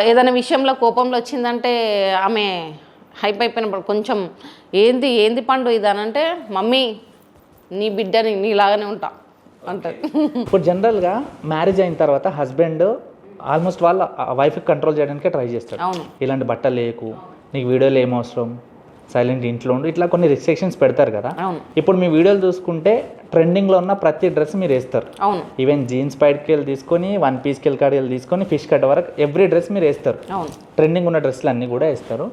ఏదైనా విషయంలో కోపంలో వచ్చిందంటే ఆమె హైప్ అయిపోయినప్పుడు కొంచెం ఏంది పండు ఇదనంటే, మమ్మీ నీ బిడ్డని నీలాగానే ఉంటా అంటది. ఇప్పుడు జనరల్గా మ్యారేజ్ అయిన తర్వాత హస్బెండ్ ఆల్మోస్ట్ వాళ్ళ వైఫ్కి కంట్రోల్ చేయడానికే ట్రై చేస్తాడు. ఇలాంటి బట్టలు లేకు, నీకు వీడియోలు ఏం అవసరం, సైలెంట్ ఇంట్లో ఉండు, ఇట్లా కొన్ని రిస్ట్రిక్షన్స్ పెడతారు కదా. ఇప్పుడు మీ వీడియోలు చూసుకుంటే ట్రెండింగ్లో ఉన్న ప్రతి డ్రెస్ మీరు వేస్తారు. ఈవెన్ జీన్స్ పైడ్కి వెళ్ళి తీసుకొని, 1 పీస్కి వెళ్ళి కాడికి వెళ్ళి తీసుకొని, ఫిష్ కట్ వరకు ఎవ్రీ డ్రెస్ మీరు వేస్తారు. ట్రెండింగ్ ఉన్న డ్రెస్సులు అన్నీ కూడా వేస్తారు.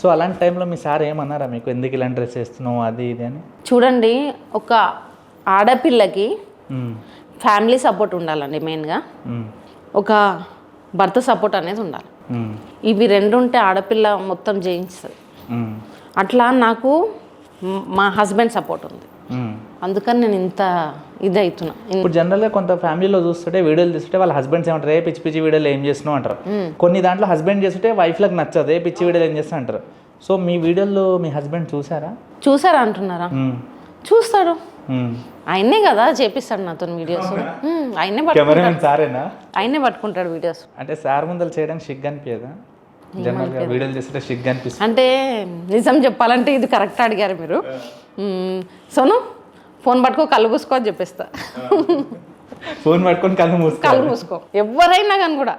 సో అలాంటి టైంలో మీ సార్ ఏమన్నారా మీకు, ఎందుకు ఇలాంటి డ్రెస్ వేస్తున్నావు అది ఇది అని? చూడండి, ఒక ఆడపిల్లకి ఫ్యామిలీ సపోర్ట్ ఉండాలండి మెయిన్గా. ఒక భర్త సపోర్ట్ అనేది ఉండాలి. ఇవి రెండు ఉంటే ఆడపిల్ల మొత్తం జయిస్తుంది. అట్లా నాకు మా హస్బెండ్ సపోర్ట్ ఉంది, అందుకని నేను ఇంత ఇది అవుతున్నా. ఇప్పుడు జనరల్గా కొంత ఫ్యామిలీలో చూస్తుంటే వీడియోలు చూస్తుంటే వాళ్ళ హస్బెండ్స్ ఏమంటారు, ఏ పిచ్చి పిచ్చి వీడియోలు ఏం చేస్తున్నావు అంటారు. కొన్ని దాంట్లో హస్బెండ్ చేస్తుంటే వైఫ్లకు నచ్చదు, ఏ పిచ్చి వీడియోలు ఏం చేస్తా అంటారు. సో మీ వీడియోలు మీ హస్బెండ్ చూసారా అంటున్నారా? చూస్తాడు, ఆయనే కదా చేపిస్తాడు నాతో వీడియోస్. ఆయనే పట్టుకుంటాడు వీడియోస్. అంటే సార్ ముందర చేయడానికి సిగ్గు అనిపించదా? జనరల్గా వీడియోలు చేస్తుంటే సిగ్గు అనిపిస్తుంది. అంటే నిజం చెప్పాలంటే ఇది కరెక్ట్ అడిగారు మీరు. సోను ఫోన్ పట్టుకో, కళ్ళు మూసుకో అని చెప్పేస్తా. ఫోన్ పట్టుకొని కళ్ళు మూసుకో. ఎవరైనా కానీ కూడా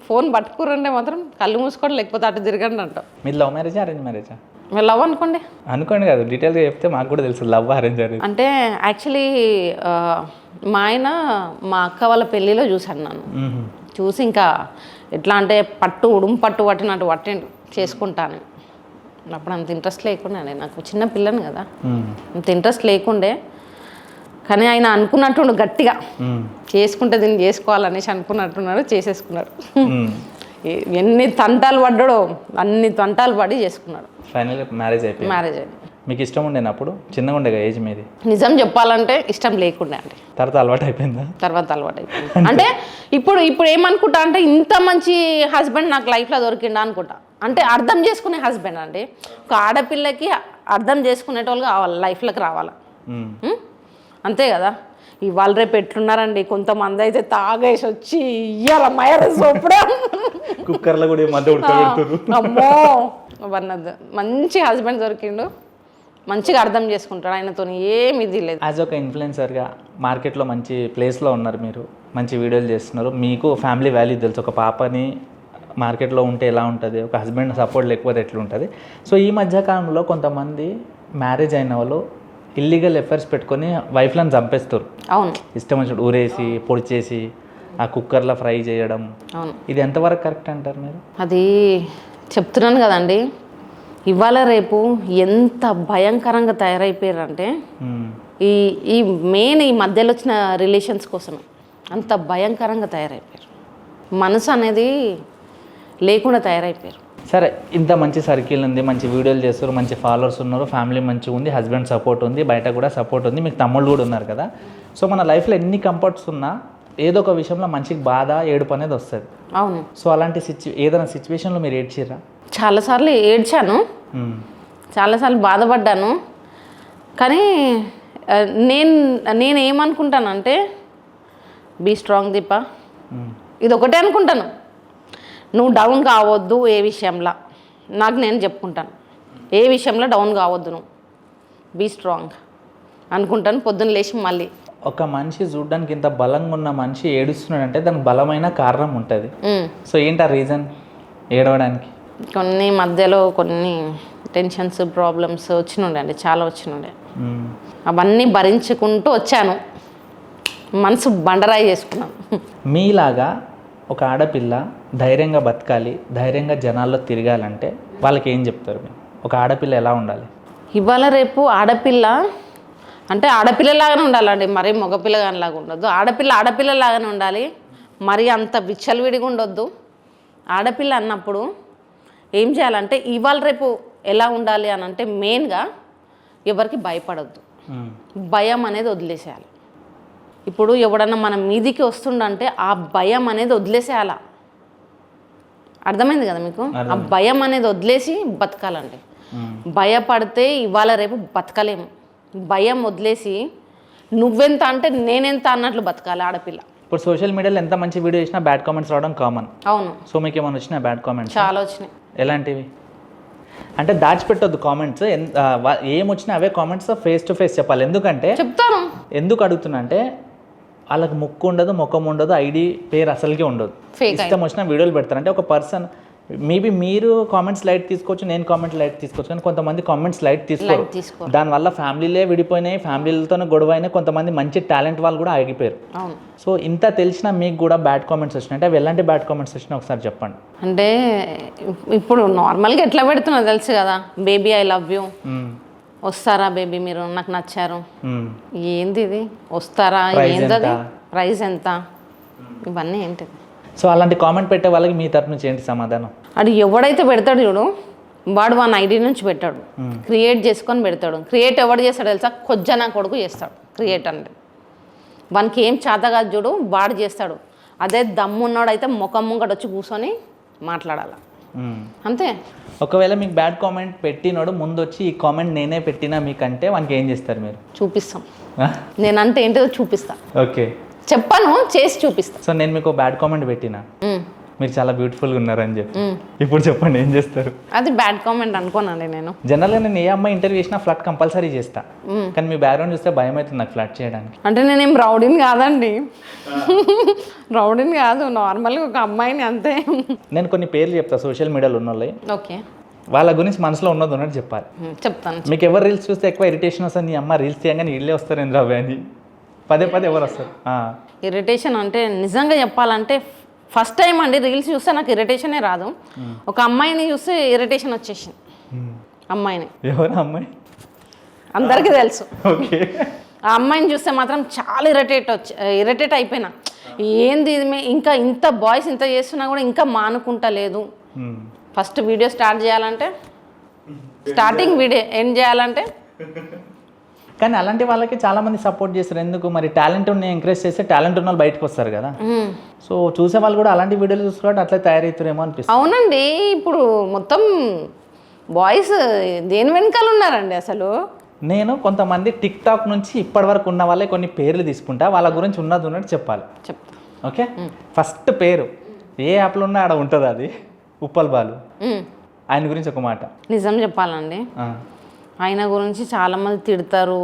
ఫోన్ పట్టుకురంటే మాత్రం కళ్ళు మూసుకోండి, లేకపోతే అటు తిరగండి అంటాం. మీరు లవ్ మ్యారేజా అరేంజ్ మ్యారేజా? లవ్ అనుకోండి కాదు, డీటెయిల్గా చెప్తే మాకు కూడా తెలుసు లవ్ అరేంజ్ అరేంజ్ అంటే. యాక్చువల్లీ మా ఆయన మా అక్క వాళ్ళ పెళ్ళిలో చూశాను నన్ను. చూసి ఇంకా ఎట్లా అంటే ఉడుము పట్టినట్టు పట్టిండు, చేసుకుంటాను. అప్పుడు అంత ఇంట్రెస్ట్ లేకుండా, నాకు చిన్న పిల్లని కదా, అంత ఇంట్రెస్ట్ లేకుండే. కానీ ఆయన అనుకున్నట్టుండు గట్టిగా, చేసుకుంటే దీన్ని చేసుకోవాలనేసి అనుకున్నట్టున్నాడు, చేసేసుకున్నాడు. ఎన్ని తంటాలు పడ్డాడో అన్ని తంటాలు పడి చేసుకున్నాడు. ఫైనల్ మ్యారేజ్ అయిపోయింది. మీకు ఇష్టం ఉండేనా అప్పుడు? చిన్నగా ఉండేగా ఏజ్ మీది. నిజం చెప్పాలంటే ఇష్టం లేకుండే అండి. తర్వాత అలవాటు అయిపోయిందా? అంటే ఇప్పుడు ఏమనుకుంటా అంటే, ఇంత మంచి హస్బెండ్ నాకు లైఫ్లో దొరికిండా అనుకుంటా. అంటే అర్థం చేసుకునే హస్బెండ్ అండి. ఒక ఆడపిల్లకి అర్థం చేసుకునేటోళ్ళు కావాలి, లైఫ్లోకి రావాలి. అంతే కదా. ఇవాళ రేపు ఎట్లున్నారండి, కొంతమంది అయితే తాగేసి వచ్చి ఇయ్యాల మైరస్ కుక్కర్లో కూడా అమ్మో వన్నది. మంచి హస్బెండ్ దొరికిండు, మంచిగా అర్థం చేసుకుంటాడు, ఆయనతో ఏమి ఇది లేదు. యాజ్ ఒక ఇన్ఫ్లుయెన్సర్గా మార్కెట్లో మంచి ప్లేస్లో ఉన్నారు మీరు, మంచి వీడియోలు చేస్తున్నారు, మీకు ఫ్యామిలీ వాల్యూ తెలుసు. ఒక పాపని మార్కెట్లో ఉంటే ఎలా ఉంటుంది, ఒక హస్బెండ్ సపోర్ట్ లేకపోతే ఎట్లుంటుంది. సో ఈ మధ్యకాలంలో కొంతమంది మ్యారేజ్ అయిన వాళ్ళు ఇల్లీగల్ ఎఫర్ట్స్ పెట్టుకొని వైఫ్లను చంపేస్తారు. అవును, ఇష్టం వచ్చినట్టు ఊరేసి పొడిచేసి ఆ కుక్కర్లో ఫ్రై చేయడం. అవును. ఇది ఎంతవరకు కరెక్ట్ అంటారు మీరు? అది చెప్తున్నాను కదండి, ఇవాళ రేపు ఎంత భయంకరంగా తయారైపోయారంటే ఈ ఈ మెయిన్ ఈ మధ్యలో వచ్చిన రిలేషన్స్ కోసమే అంత భయంకరంగా తయారైపోయారు. మనసు అనేది లేకుండా తయారైపోయారు. సరే, ఇంత మంచి సర్కిల్ ఉంది, మంచి వీడియోలు చేస్తారు, మంచి ఫాలోవర్స్ ఉన్నారు, ఫ్యామిలీ మంచిగా ఉంది, హస్బెండ్ సపోర్ట్ ఉంది, బయట కూడా సపోర్ట్ ఉంది, మీకు తమ్ముళ్ళు కూడా ఉన్నారు కదా. సో మన లైఫ్లో ఎన్ని కంఫర్ట్స్ ఉన్నా ఏదో ఒక విషయంలో మంచికి బాధ ఏడుపు అనేది వస్తుంది. అవును. సో అలాంటి ఏదైనా సిచ్యువేషన్లో మీరు ఏడ్చిర్రా? చాలాసార్లు ఏడ్చాను, చాలాసార్లు బాధపడ్డాను. కానీ నేనేమనుకుంటానంటే బీ స్ట్రాంగ్ దీప, ఇది ఒకటే అనుకుంటాను. నువ్వు డౌన్ కావద్దు ఏ విషయంలో, నాకు నేను చెప్పుకుంటాను, ఏ విషయంలో డౌన్ కావద్దు, నువ్వు బీ స్ట్రాంగ్ అనుకుంటాను. పొద్దున్న లేచి మళ్ళీ ఒక మనిషి చూడడానికి ఇంత బలంగా ఉన్న మనిషి ఏడుస్తున్నాడంటే దానికి బలమైన కారణం ఉంటుంది. సో ఏంటి ఆ రీజన్ ఏడవడానికి? కొన్ని మధ్యలో కొన్ని టెన్షన్స్ ప్రాబ్లమ్స్ వచ్చినుండే అండి, చాలా వచ్చినుండే. అవన్నీ భరించుకుంటూ వచ్చాను, మనసు బండరాయి చేసుకున్నాను. మీలాగా ఒక ఆడపిల్ల ధైర్యంగా బతకాలి, ధైర్యంగా జనాల్లో తిరగాలంటే వాళ్ళకి ఏం చెప్తారు మీరు? ఒక ఆడపిల్ల ఎలా ఉండాలి? ఇవాళ రేపు ఆడపిల్ల అంటే ఆడపిల్లలాగానే ఉండాలండి, మరీ మగపిల్లగానిలాగా ఉండొద్దు. ఆడపిల్లలాగానే ఉండాలి, మరీ అంత విచ్చలవిడిగా ఉండొద్దు. ఆడపిల్ల అన్నప్పుడు ఏం చేయాలంటే ఇవాళ రేపు ఎలా ఉండాలి అని అంటే మెయిన్గా ఎవరికి భయపడొద్దు, భయం అనేది వదిలేసేయాలి. ఇప్పుడు ఎవడన్నా మన మీదికి వస్తుండంటే ఆ భయం అనేది వదిలేసేయాల. అర్థమైంది కదా మీకు? ఆ భయం అనేది వదిలేసి బతకాలండి. భయపడితే ఇవాళ రేపు బతకలేము. భయం వదిలేసి నువ్వెంత అంటే నేనెంత అన్నట్లు బతకాలి ఆడపిల్ల. ఇప్పుడు సోషల్ మీడియాలో ఎంత మంచి వీడియో చేసినా బ్యాడ్ కామెంట్స్ రావడం కామన్. అవును. సో మీకు ఏమైనా వచ్చినా బ్యాడ్ కామెంట్స్? చాలా వచ్చినాయి. ఎలాంటివి అంటే దాచిపెట్టొద్దు కామెంట్స్, ఏమొచ్చినా అవే కామెంట్స్ ఫేస్ టు ఫేస్ చెప్పాలి. ఎందుకంటే చెప్తాను, ఎందుకు అడుగుతున్నా అంటే వాళ్ళకి ముక్కు ఉండదు, ముఖం ఉండదు, ఐడి పేరు అసలుకే ఉండదు, ఇష్టం వచ్చిన వీడియోలు పెడతారు. అంటే ఒక పర్సన్ మేబీ మీరు కామెంట్స్ లైట్ తీసుకోవచ్చు, నేను కామెంట్ లైట్ తీసుకోవచ్చు, కానీ కొంతమంది కామెంట్స్ లైట్ తీసుకోరు. దానివల్ల ఫ్యామిలీలే విడిపోయినాయి, ఫ్యామిలీలతోనే గొడవ అయినాయి, కొంతమంది మంచి టాలెంట్ వాళ్ళు కూడా ఆగిపోయారు. సో ఇంత తెలిసినా మీకు కూడా బ్యాడ్ కామెంట్స్ వచ్చినాయి అంటే అవి ఎలాంటి బ్యాడ్ కామెంట్స్ వచ్చినా ఒకసారి చెప్పండి. అంటే ఇప్పుడు నార్మల్గా ఎట్లా పెడుతున్నా తెలుసు కదా, బేబీ ఐ లవ్ యూ, వస్తారా బేబీ మీరు నాకు నచ్చారు, ఏంది ఇది వస్తారా, ఏంటది ప్రైస్ ఎంత, ఇవన్నీ ఏంటిది. సో అలాంటి కామెంట్ పెట్టే వాళ్ళకి మీ తరపు నుంచి ఏంటి సమాధానం? అది ఎవడైతే పెడతాడు చూడు, వాడు వాని ఐడి నుంచి పెట్టాడు, క్రియేట్ చేసుకొని పెడతాడు. క్రియేట్ ఎవడు చేస్తాడు తెలుసా? కొజ్జనా కొడుకు చేస్తాడు క్రియేట్ అంటే. వానికి ఏం చేత కాదు చూడు, వాడు చేస్తాడు. అదే దమ్మున్నాడు అయితే ముఖం ముంగట వచ్చి కూర్చొని మాట్లాడాలి, అంతే. ఒకవేళ మీకు బ్యాడ్ కామెంట్ పెట్టినోడు ముందు వచ్చి ఈ కామెంట్ నేనే పెట్టినా మీకంటే వానికి ఏం చేస్తారు మీరు? చూపిస్తాం, నేనంటే ఏంటిదో చూపిస్తా. ఓకే, చెప్పను, చేసి చూపిస్తా. సో నేను మీకు బ్యాడ్ కామెంట్ పెట్టినా మీరు చాలా బ్యూటిఫుల్గా ఉన్నారని చెప్పి, ఇప్పుడు చెప్పండి ఏం చేస్తారు? అది బ్యాడ్ కామెంట్ అనుకోనండి నేను. జనరల్గా నేను ఏ అమ్మాయి ఇంటర్వ్యూ చేసినా ఫ్లట్ కంపల్సరీ చేస్తా, కానీ మీ బ్యాక్గ్రౌండ్ చూస్తే భయం అవుతుంది నాకు ఫ్లట్ చేయడానికి. అంటే నేనేం రౌడీని కాదండి, రౌడీని కాదు, నార్మల్గా ఒక అమ్మాయిని అంతే. నేను కొన్ని పేర్లు చెప్తా సోషల్ మీడియాలో ఉన్న వాళ్ళు, ఓకే, వాళ్ళ గురించి మనసులో ఉన్నది ఉన్నట్టు చెప్పాలి. చెప్తాను. మీకు ఎవరు రీల్స్ చూస్తే ఎక్కువ ఇరిటేషన్ వస్తుంది, నీ అమ్మ రీల్స్ తీయగానే ఇళ్ళే వస్తారు ఎందుకు అని పదే ఎవరు వస్తారు? ఇరిటేషన్ అంటే నిజంగా చెప్పాలంటే ఫస్ట్ టైం అండి రీల్స్ చూస్తే నాకు ఇరిటేషనే రాదు. ఒక అమ్మాయిని చూస్తే ఇరిటేషన్ వచ్చేసింది. అమ్మాయిని, ఎవరు అమ్మాయి? అందరికీ తెలుసు. ఓకే, ఆ అమ్మాయిని చూస్తే మాత్రం చాలా ఇరిటేట్ అయిపోయినా. ఏంది ఇది, ఇంకా ఇంత బాయ్స్ ఇంత చేస్తున్నా కూడా ఇంకా మానుకుంటా లేదు. ఫస్ట్ వీడియో స్టార్ట్ చేయాలంటే స్టార్టింగ్ వీడియో ఎండ్ చేయాలంటే. కానీ అలాంటి వాళ్ళకి చాలా మంది సపోర్ట్ చేస్తారు. ఎందుకు మరి? టాలెంట్ ఉన్న ఎంకరేజ్ చేస్తే టాలెంట్ ఉన్న వాళ్ళు బయటకు వస్తారు కదా. సో చూసే వాళ్ళు కూడా అలాంటి వీడియోలు చూసుకోవడం అట్లా తయారవుతారేమో అనిపిస్తుంది. అవునండి, ఇప్పుడు మొత్తం బాయ్స్ దేని వెనకాల ఉన్నారండి అసలు. నేను కొంతమంది టిక్ టాక్ నుంచి ఇప్పటి వరకు ఉన్న వాళ్ళే కొన్ని పేర్లు తీసుకుంటా, వాళ్ళ గురించి ఉన్నది ఉన్నట్టు చెప్పాలి. చెప్తా. ఓకే, ఫస్ట్ పేరు ఏ యాప్లో ఉన్నా ఆడ ఉంటుంది, అది ఉప్పల్ బాలు. ఆయన గురించి ఒక మాట నిజం చెప్పాలండి, ఆయన గురించి చాలామంది తిడతారు,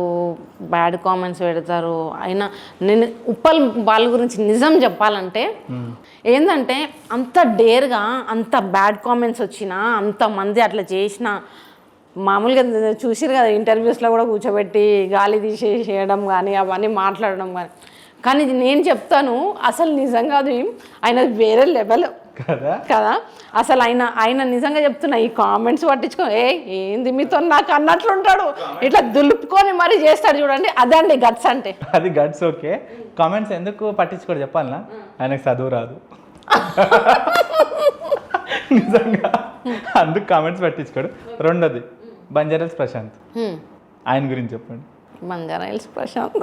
బ్యాడ్ కామెంట్స్ పెడతారు. ఆయన నేను ఉప్పల్ వాళ్ళ గురించి నిజం చెప్పాలంటే ఏంటంటే అంత డేర్గా అంత బ్యాడ్ కామెంట్స్ వచ్చినా, అంతమంది అట్లా చేసినా, మామూలుగా చూసిరు కదా ఇంటర్వ్యూస్లో కూడా కూర్చోబెట్టి గాలి తీసేయడం కానీ అవన్నీ మాట్లాడడం కానీ నేను చెప్తాను అసలు నిజంగా అది ఆయన వేరే లెవెల్ కదా. అసలు ఆయన నిజంగా చెప్తున్నా, ఈ కామెంట్స్ పట్టించుకో ఏంది మీతో నాకు అన్నట్లుంటాడు, ఇట్లా దులుపుకొని మరీ చేస్తాడు చూడండి, అదండి గట్స్ అంటే. అది గట్స్. ఓకే, కామెంట్స్ ఎందుకు పట్టించుకోడు చెప్పాలనా? ఆయనకు చదువు రాదు నిజంగా, అందుకు కామెంట్స్ పట్టించుకోడు. రెండోది బంజారాహిల్స్ ప్రశాంత్, ఆయన గురించి చెప్పండి. బంజారాహిల్స్ ప్రశాంత్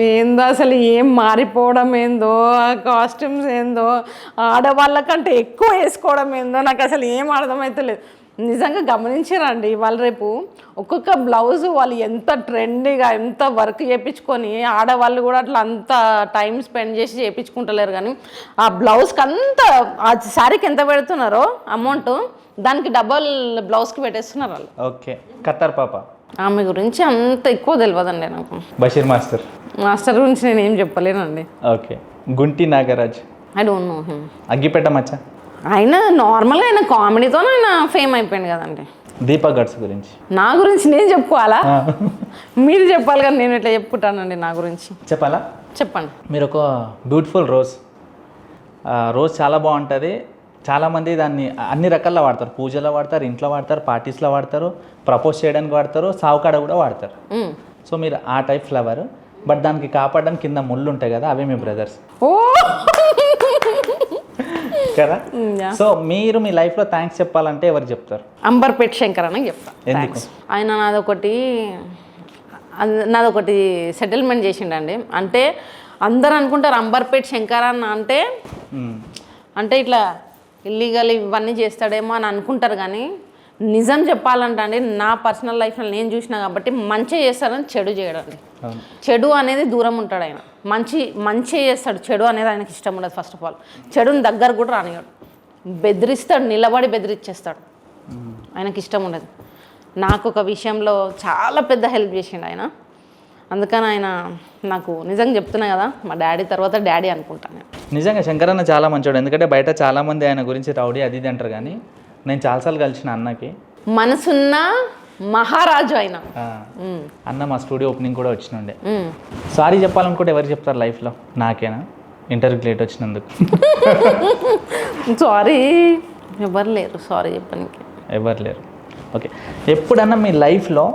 ఏందో అసలు ఏం మారిపోవడం ఏందో, కాస్ట్యూమ్స్ ఏందో, ఆడవాళ్ళకంటే ఎక్కువ వేసుకోవడం ఏందో నాకు అసలు ఏం అర్థమవుతలేదు. నిజంగా గమనించారండి వాళ్ళు రేపు ఒక్కొక్క బ్లౌజ్ వాళ్ళు ఎంత ట్రెండీగా ఎంత వర్క్ చేయించుకొని ఆడవాళ్ళు కూడా అట్లా అంత టైం స్పెండ్ చేసి చేయించుకుంటలేరు. కానీ ఆ బ్లౌజ్కి అంత ఆ శారీకి ఎంత పెడుతున్నారో అమౌంట్ దానికి డబల్ బ్లౌజ్కి పెట్టేస్తున్నారు వాళ్ళు. ఓకే, ఖత్తర్ పాప, ఆమె గురించి అంత ఎక్కువ తెలియదండి నాకు. బషీర్ మాస్టర్ గురించి నేను ఏం చెప్పలేనండి. Okay, Gunti Nagaraj, I don't know him. అగ్గిపెట్ట మచ్చ, ఆయన నార్మల్గా ఆయన కామెడీతో ఆయన ఫేమ్ అయిపోయింది కదండి. దీపక్ గడ్స్ గురించి, నా గురించి నేను చెప్పుకోవాలా? మీరు చెప్పాలి కానీ నేను ఎట్లా చెప్పుకుంటానండి నా గురించి? చెప్పాలా? చెప్పండి. మీరు ఒక బ్యూటిఫుల్ రోజ్ చాలా బాగుంటుంది. చాలామంది దాన్ని అన్ని రకాల్లో వాడతారు. పూజలో వాడతారు, ఇంట్లో వాడతారు, పార్టీస్లో వాడతారు, ప్రపోజ్ చేయడానికి వాడతారు, సావుకాడ కూడా వాడతారు. సో మీరు ఆ టైప్ ఫ్లవర్, బట్ దానికి కాపాడడానికి కింద ముళ్ళు ఉంటాయి కదా, అవే మీ బ్రదర్స్ ఓ కదా. సో మీరు మీ లైఫ్లో థ్యాంక్స్ చెప్పాలంటే ఎవరు చెప్తారు? అంబర్పేట్ శంకర్ అని చెప్తాను. ఎందుకు? ఆయన నాదొకటి సెటిల్మెంట్ చేసిండండి. అంటే అందరు అనుకుంటారు అంబర్పేట్ శంకర్ అన్న అంటే ఇట్లా ఇల్లీగల్ ఇవన్నీ చేస్తాడేమో అని అనుకుంటారు. కానీ నిజం చెప్పాలంటే అండి, నా పర్సనల్ లైఫ్లో నేను చూసినా కాబట్టి మంచి చేస్తాడని చెడు చేయడండి. చెడు అనేది దూరం ఉంటాడు ఆయన. మంచి చేస్తాడు, చెడు అనేది ఆయనకి ఇష్టం ఉండదు. ఫస్ట్ ఆఫ్ ఆల్ చెడుని దగ్గర కూడా రానివాడు, బెదిరిస్తాడు, నిలబడి బెదిరించేస్తాడు, ఆయనకి ఇష్టం ఉండదు. నాకు ఒక విషయంలో చాలా పెద్ద హెల్ప్ చేసిండు ఆయన. అందుకని ఆయన నాకు నిజంగా చెప్తున్నా కదా, మా డాడీ తర్వాత డాడీ అనుకుంటాను నేను. నిజంగా శంకరన్న చాలా మంచోడు. ఎందుకంటే బయట చాలామంది ఆయన గురించి రౌడీ అది ఇది అంటారు, కానీ నేను చాలాసార్లు కలిసిన అన్నకి మనసున్న మహారాజు ఆయన. అన్న మా స్టూడియో ఓపెనింగ్ కూడా వచ్చినండే. సారీ చెప్పాలనుకుంటే ఎవరు చెప్తారు లైఫ్లో? నాకేనా ఇంటర్వ్యూకి లేట్ వచ్చినందుకు? సారీ ఎవరు లేరు, సారీ చెప్పడానికి ఎవరు లేరు. ఓకే, ఎప్పుడన్నా మీ లైఫ్లో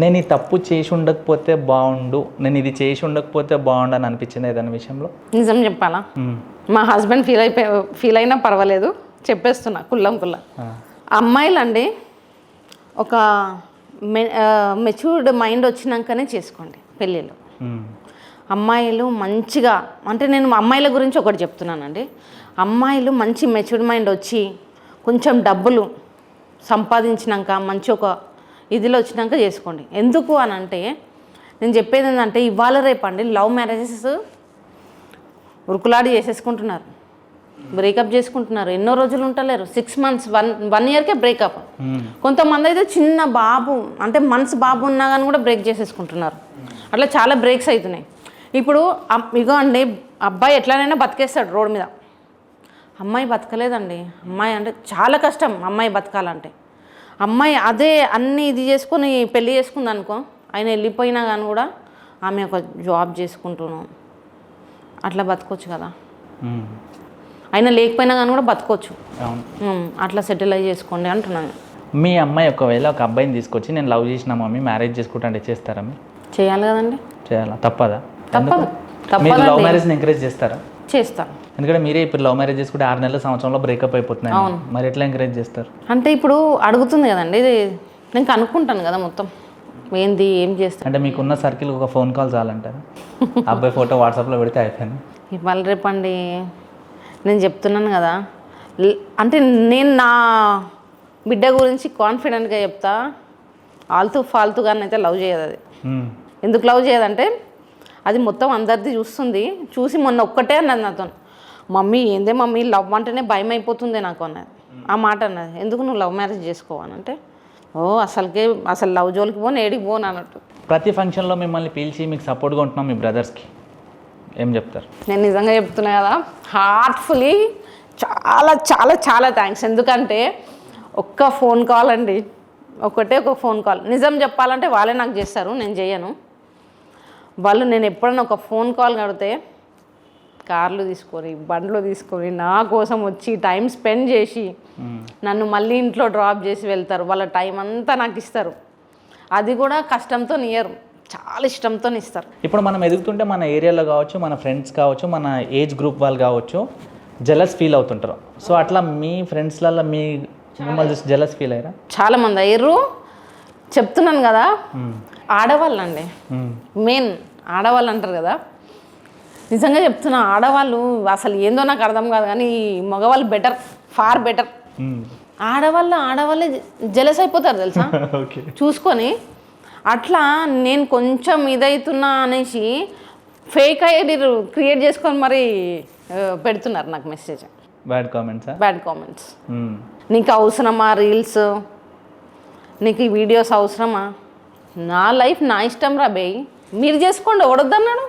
నేను ఈ తప్పు చేసి ఉండకపోతే బాగుండు, నేను ఇది చేసి ఉండకపోతే బాగుండు అని అనిపించింది ఏదైనా విషయంలో? నిజం చెప్పాలా? మా హస్బెండ్ ఫీల్ అయినా పర్వాలేదు, చెప్పేస్తున్నా కుల్లం. అమ్మాయిలు అండి ఒక మెచ్యూర్డ్ మైండ్ వచ్చినాకనే చేసుకోండి పెళ్ళిళ్ళు. అమ్మాయిలు మంచిగా, అంటే నేను అమ్మాయిల గురించి ఒకటి చెప్తున్నానండి. అమ్మాయిలు మంచి మెచ్యూర్డ్ మైండ్ వచ్చి కొంచెం డబ్బులు సంపాదించినాక మంచి ఒక ఇదిలో వచ్చినాక చేసుకోండి. ఎందుకు అని అంటే నేను చెప్పేది ఏంటంటే, ఇవాళ రేపండి లవ్ మ్యారేజెస్ ఉరుకులాడి చేసేసుకుంటున్నారు, బ్రేకప్ చేసుకుంటున్నారు. ఎన్నో రోజులు ఉంటలేరు, 6 months 1 yearకే బ్రేకప్. కొంతమంది అయితే చిన్న బాబు అంటే మనసు బాబు ఉన్నా కానీ కూడా బ్రేక్ చేసేసుకుంటున్నారు. అట్లా చాలా బ్రేక్స్ అవుతున్నాయి. ఇప్పుడు ఇగో అండి, అబ్బాయి ఎట్లనైనా బతికేస్తాడు రోడ్ మీద, అమ్మాయి బతకలేదండి. అమ్మాయి అంటే చాలా కష్టం, అమ్మాయి బతకాలంటే. అమ్మాయి అదే అన్నీ ఇది చేసుకొని పెళ్ళి చేసుకుంది అనుకో, ఆయన వెళ్ళిపోయినా కానీ కూడా ఆమె ఒక జాబ్ చేసుకుంటున్నాం అట్లా బతకొచ్చు కదా. ఆయన లేకపోయినా కానీ కూడా బతకొచ్చు, అట్లా సెటిల్ అయ్యి చేసుకోండి అంటున్నాను. మీ అమ్మాయి ఒకవేళ ఒక అబ్బాయిని తీసుకొచ్చి నేను లవ్ చేసిన మమ్మీ మ్యారేజ్ చేసుకుంటా అంటే చేస్తారా? మీరు చేయాలి కదండి. చేయాలా? తప్పదా? తప్పదు. మీరు లవ్ మ్యారేజ్ని ఎంకరేజ్ చేస్తారా? చేస్తాను. ఎందుకంటే మీరే ఇప్పుడు లవ్ మ్యారేజ్ చేసుకుంటే 6 నెలల సంవత్సరంలో బ్రేకప్ అయిపోతున్నాయి. మరి ఎట్లా ఎంకరేజ్ చేస్తారు? అంటే ఇప్పుడు అడుగుతుంది కదండి, ఇది నేను కనుక్కుంటాను కదా మొత్తం ఏంది ఏం చేస్తాను. అంటే మీకున్న సర్కిల్ ఒక ఫోన్ కాల్ చాలంటారు? అబ్బాయి ఫోటో వాట్సాప్లో పెడితే అయిపోయింది. ఇవాళ రేపండి నేను చెప్తున్నాను కదా, అంటే నేను నా బిడ్డ గురించి కాన్ఫిడెంట్గా చెప్తా. ఫాల్తుగానే అయితే లవ్ చేయదు అది. ఎందుకు లవ్ చేయదంటే అది మొత్తం అందరిది చూస్తుంది. చూసి మొన్న ఒక్కటే అన్నది నాతో, మమ్మీ ఏందే మమ్మీ లవ్ అంటేనే భయం అయిపోతుంది నాకు అన్నది. ఆ మాట అన్నది, ఎందుకు నువ్వు లవ్ మ్యారేజ్ చేసుకోవాలంటే అసలు లవ్ జోలికి పోను, ఏడికి పోను అన్నట్టు. ప్రతి ఫంక్షన్లో మిమ్మల్ని పిలిచి మీకు సపోర్ట్గా ఉంటున్నాం మీ బ్రదర్స్కి ఏం చెప్తారు? నేను నిజంగా చెప్తున్నా కదా, హార్ట్ఫుల్లీ చాలా చాలా చాలా థ్యాంక్స్. ఎందుకంటే ఒక్క ఫోన్ కాల్ అండి, ఒక ఫోన్ కాల్. నిజం చెప్పాలంటే వాళ్ళే నాకు చేస్తారు, నేను చేయను. వాళ్ళు నేను ఎప్పుడైనా ఒక ఫోన్ కాల్ కడితే కార్లు తీసుకొని బండ్లు తీసుకొని నా కోసం వచ్చి టైం స్పెండ్ చేసి నన్ను మళ్ళీ ఇంట్లో డ్రాప్ చేసి వెళ్తారు. వాళ్ళ టైం అంతా నాకు ఇస్తారు. అది కూడా కష్టంతో ఇయ్యరు, చాలా ఇష్టంతో ఇస్తారు. ఇప్పుడు మనం ఎదుగుతుంటే మన ఏరియాలో కావచ్చు, మన ఫ్రెండ్స్ కావచ్చు, మన ఏజ్ గ్రూప్ వాళ్ళు కావచ్చు జెలస్ ఫీల్ అవుతుంటారు. సో అట్లా మీ ఫ్రెండ్స్లలో మిమ్మల్ని చూసి జెలస్ ఫీల్ అయ్యారా? చాలామంది అయ్యారు. చెప్తున్నాను కదా, ఆడవాళ్ళండి మెయిన్ ఆడవాళ్ళు అంటారు కదా. నిజంగా చెప్తున్నా, ఆడవాళ్ళు అసలు ఏందో నాకు అర్థం కాదు కానీ మగవాళ్ళు బెటర్, ఫార్ బెటర్. ఆడవాళ్ళే జెలస్ అయిపోతారు తెలుసా చూసుకొని. అట్లా నేను కొంచెం ఇదవుతున్నా అనేసి ఫేక్ ఐడి క్రియేట్ చేసుకొని మరి పెడుతున్నారు నాకు మెసేజ్, బ్యాడ్ కామెంట్స్. నీకు అవసరమా రీల్స్, నీకు ఈ వీడియోస్ అవసరమా? నా లైఫ్ నా ఇష్టం రా బేయ్, మీరు చేసుకోండి, ఎవడొద్దన్నాడు?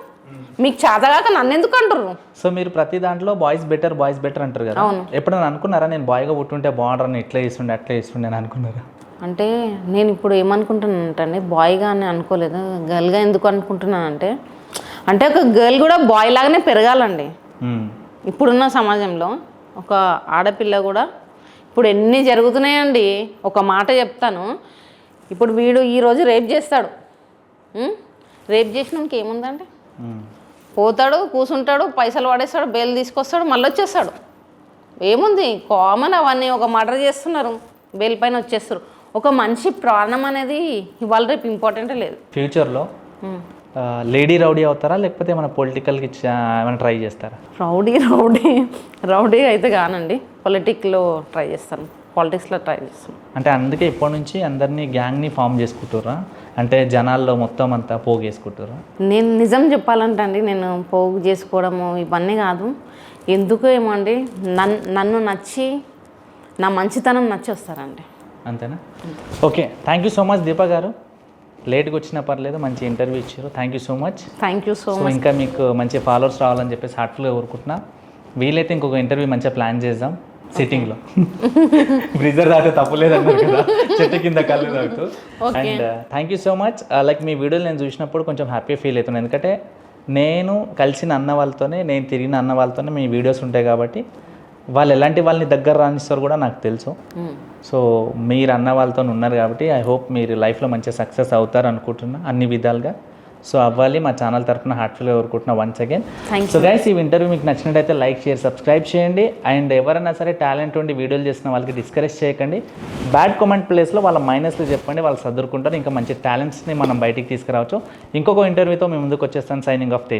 మీకు చేతగాక నన్ను ఎందుకు అంటారు? సో మీరు ప్రతి దాంట్లో బాయ్స్ బెటర్ అంటారు కదా. ఎప్పుడైనా అనుకున్నారా నేను బాయ్గా పుట్టుంటే బాగుంటారని, ఇట్లా చేస్తుండే అట్లా చేస్తుండే అని అనుకున్నారా? అంటే నేను ఇప్పుడు ఏమనుకుంటున్నానంటే బాయ్గా అని అనుకోలేదు, గర్ల్గా ఎందుకు అనుకుంటున్నానంటే ఒక గర్ల్ కూడా బాయ్ లాగానే పెరగాలండి. ఇప్పుడున్న సమాజంలో ఒక ఆడపిల్ల కూడా ఇప్పుడు ఎన్ని జరుగుతున్నాయండి. ఒక మాట చెప్తాను, ఇప్పుడు వీడు ఈరోజు రేప్ చేస్తాడు, రేప్ చేసినానికి ఏముందండి? పోతాడు, కూర్చుంటాడు, పైసలు పడేస్తాడు, బెయిల్ తీసుకొస్తాడు, మళ్ళీ వచ్చేస్తాడు. ఏముంది, కామన్ అవన్నీ. ఒక మర్డర్ చేస్తున్నారు, బెయిల్ పైన వచ్చేస్తారు. ఒక మనిషి ప్రాణం అనేది ఇవాళ రేపు ఇంపార్టెంటే లేదు. ఫ్యూచర్లో లేడీ రౌడీ అవుతారా లేకపోతే ఏమైనా పొలిటికల్కి ఏమైనా ట్రై చేస్తారా? రౌడీ అయితే కానండి, పొలిటిక్స్లో ట్రై చేస్తాను. అంటే అందుకే ఇప్పటి నుంచి అందరినీ గ్యాంగ్ని ఫామ్ చేసుకుంటారా? అంటే జనాల్లో మొత్తం అంతా పోగు చేసుకుంటారా? నేను నిజం చెప్పాలంటే అండి, నేను పోగు చేసుకోవడము ఇవన్నీ కాదు. ఎందుకు ఏమో అండి, నన్ను నచ్చి నా మంచితనం నచ్చి వస్తారండి. అంతేనా? Okay, thank you so much Deepa గారు. లేట్గా వచ్చినా పర్లేదు, మంచి ఇంటర్వ్యూ ఇచ్చారు. Thank you so much. ఇంకా మీకు మంచి ఫాలోవర్స్ రావాలని చెప్పేసి హార్ట్ఫుల్గా కోరుకుంటున్నా. వీలైతే ఇంకొక ఇంటర్వ్యూ మంచిగా ప్లాన్ చేద్దాం సిట్టింగ్లో. బ్రిజర్ తాగితే తప్పులేదన్నారు కదా, చెట్టు కింద కళ్ళు తాగుతూ. And thank you so much. Like మీ వీడియోలు నేను చూసినప్పుడు కొంచెం హ్యాపీ ఫీల్ అవుతున్నాను, ఎందుకంటే నేను కలిసిన అన్న వాళ్ళతోనే, నేను తిరిగిన అన్న వాళ్ళతోనే మీ వీడియోస్ ఉంటాయి కాబట్టి వాళ్ళు ఎలాంటి వాళ్ళని దగ్గర రానిస్తారు కూడా నాకు తెలుసు. సో మీరు అన్న వాళ్ళతో ఉన్నారు కాబట్టి ఐ హోప్ మీరు లైఫ్లో మంచిగా సక్సెస్ అవుతారు అనుకుంటున్నా అన్ని విధాలుగా. సో అవ్వాలి, మా ఛానల్ తరఫున హార్ట్ఫుల్గా కోరుకుంటున్నా వన్స్ అగైన్. సో గైస్, ఈ ఇంటర్వ్యూ మీకు నచ్చినట్టయితే లైక్, షేర్, సబ్స్క్రైబ్ చేయండి. అండ్ ఎవరైనా సరే టాలెంట్ ఉండి వీడియోలు చేసిన వాళ్ళకి డిస్కరేజ్ చేయకండి. బ్యాడ్ కామెంట్ ప్లేస్లో వాళ్ళ మైనస్లు చెప్పండి, వాళ్ళు చదువుకుంటారు. ఇంకా మంచి టాలెంట్స్ని మనం బయటికి తీసుకురావచ్చు. ఇంకొక ఇంటర్వ్యూతో మేము ముందుకు వచ్చేస్తాను. Signing off Teja.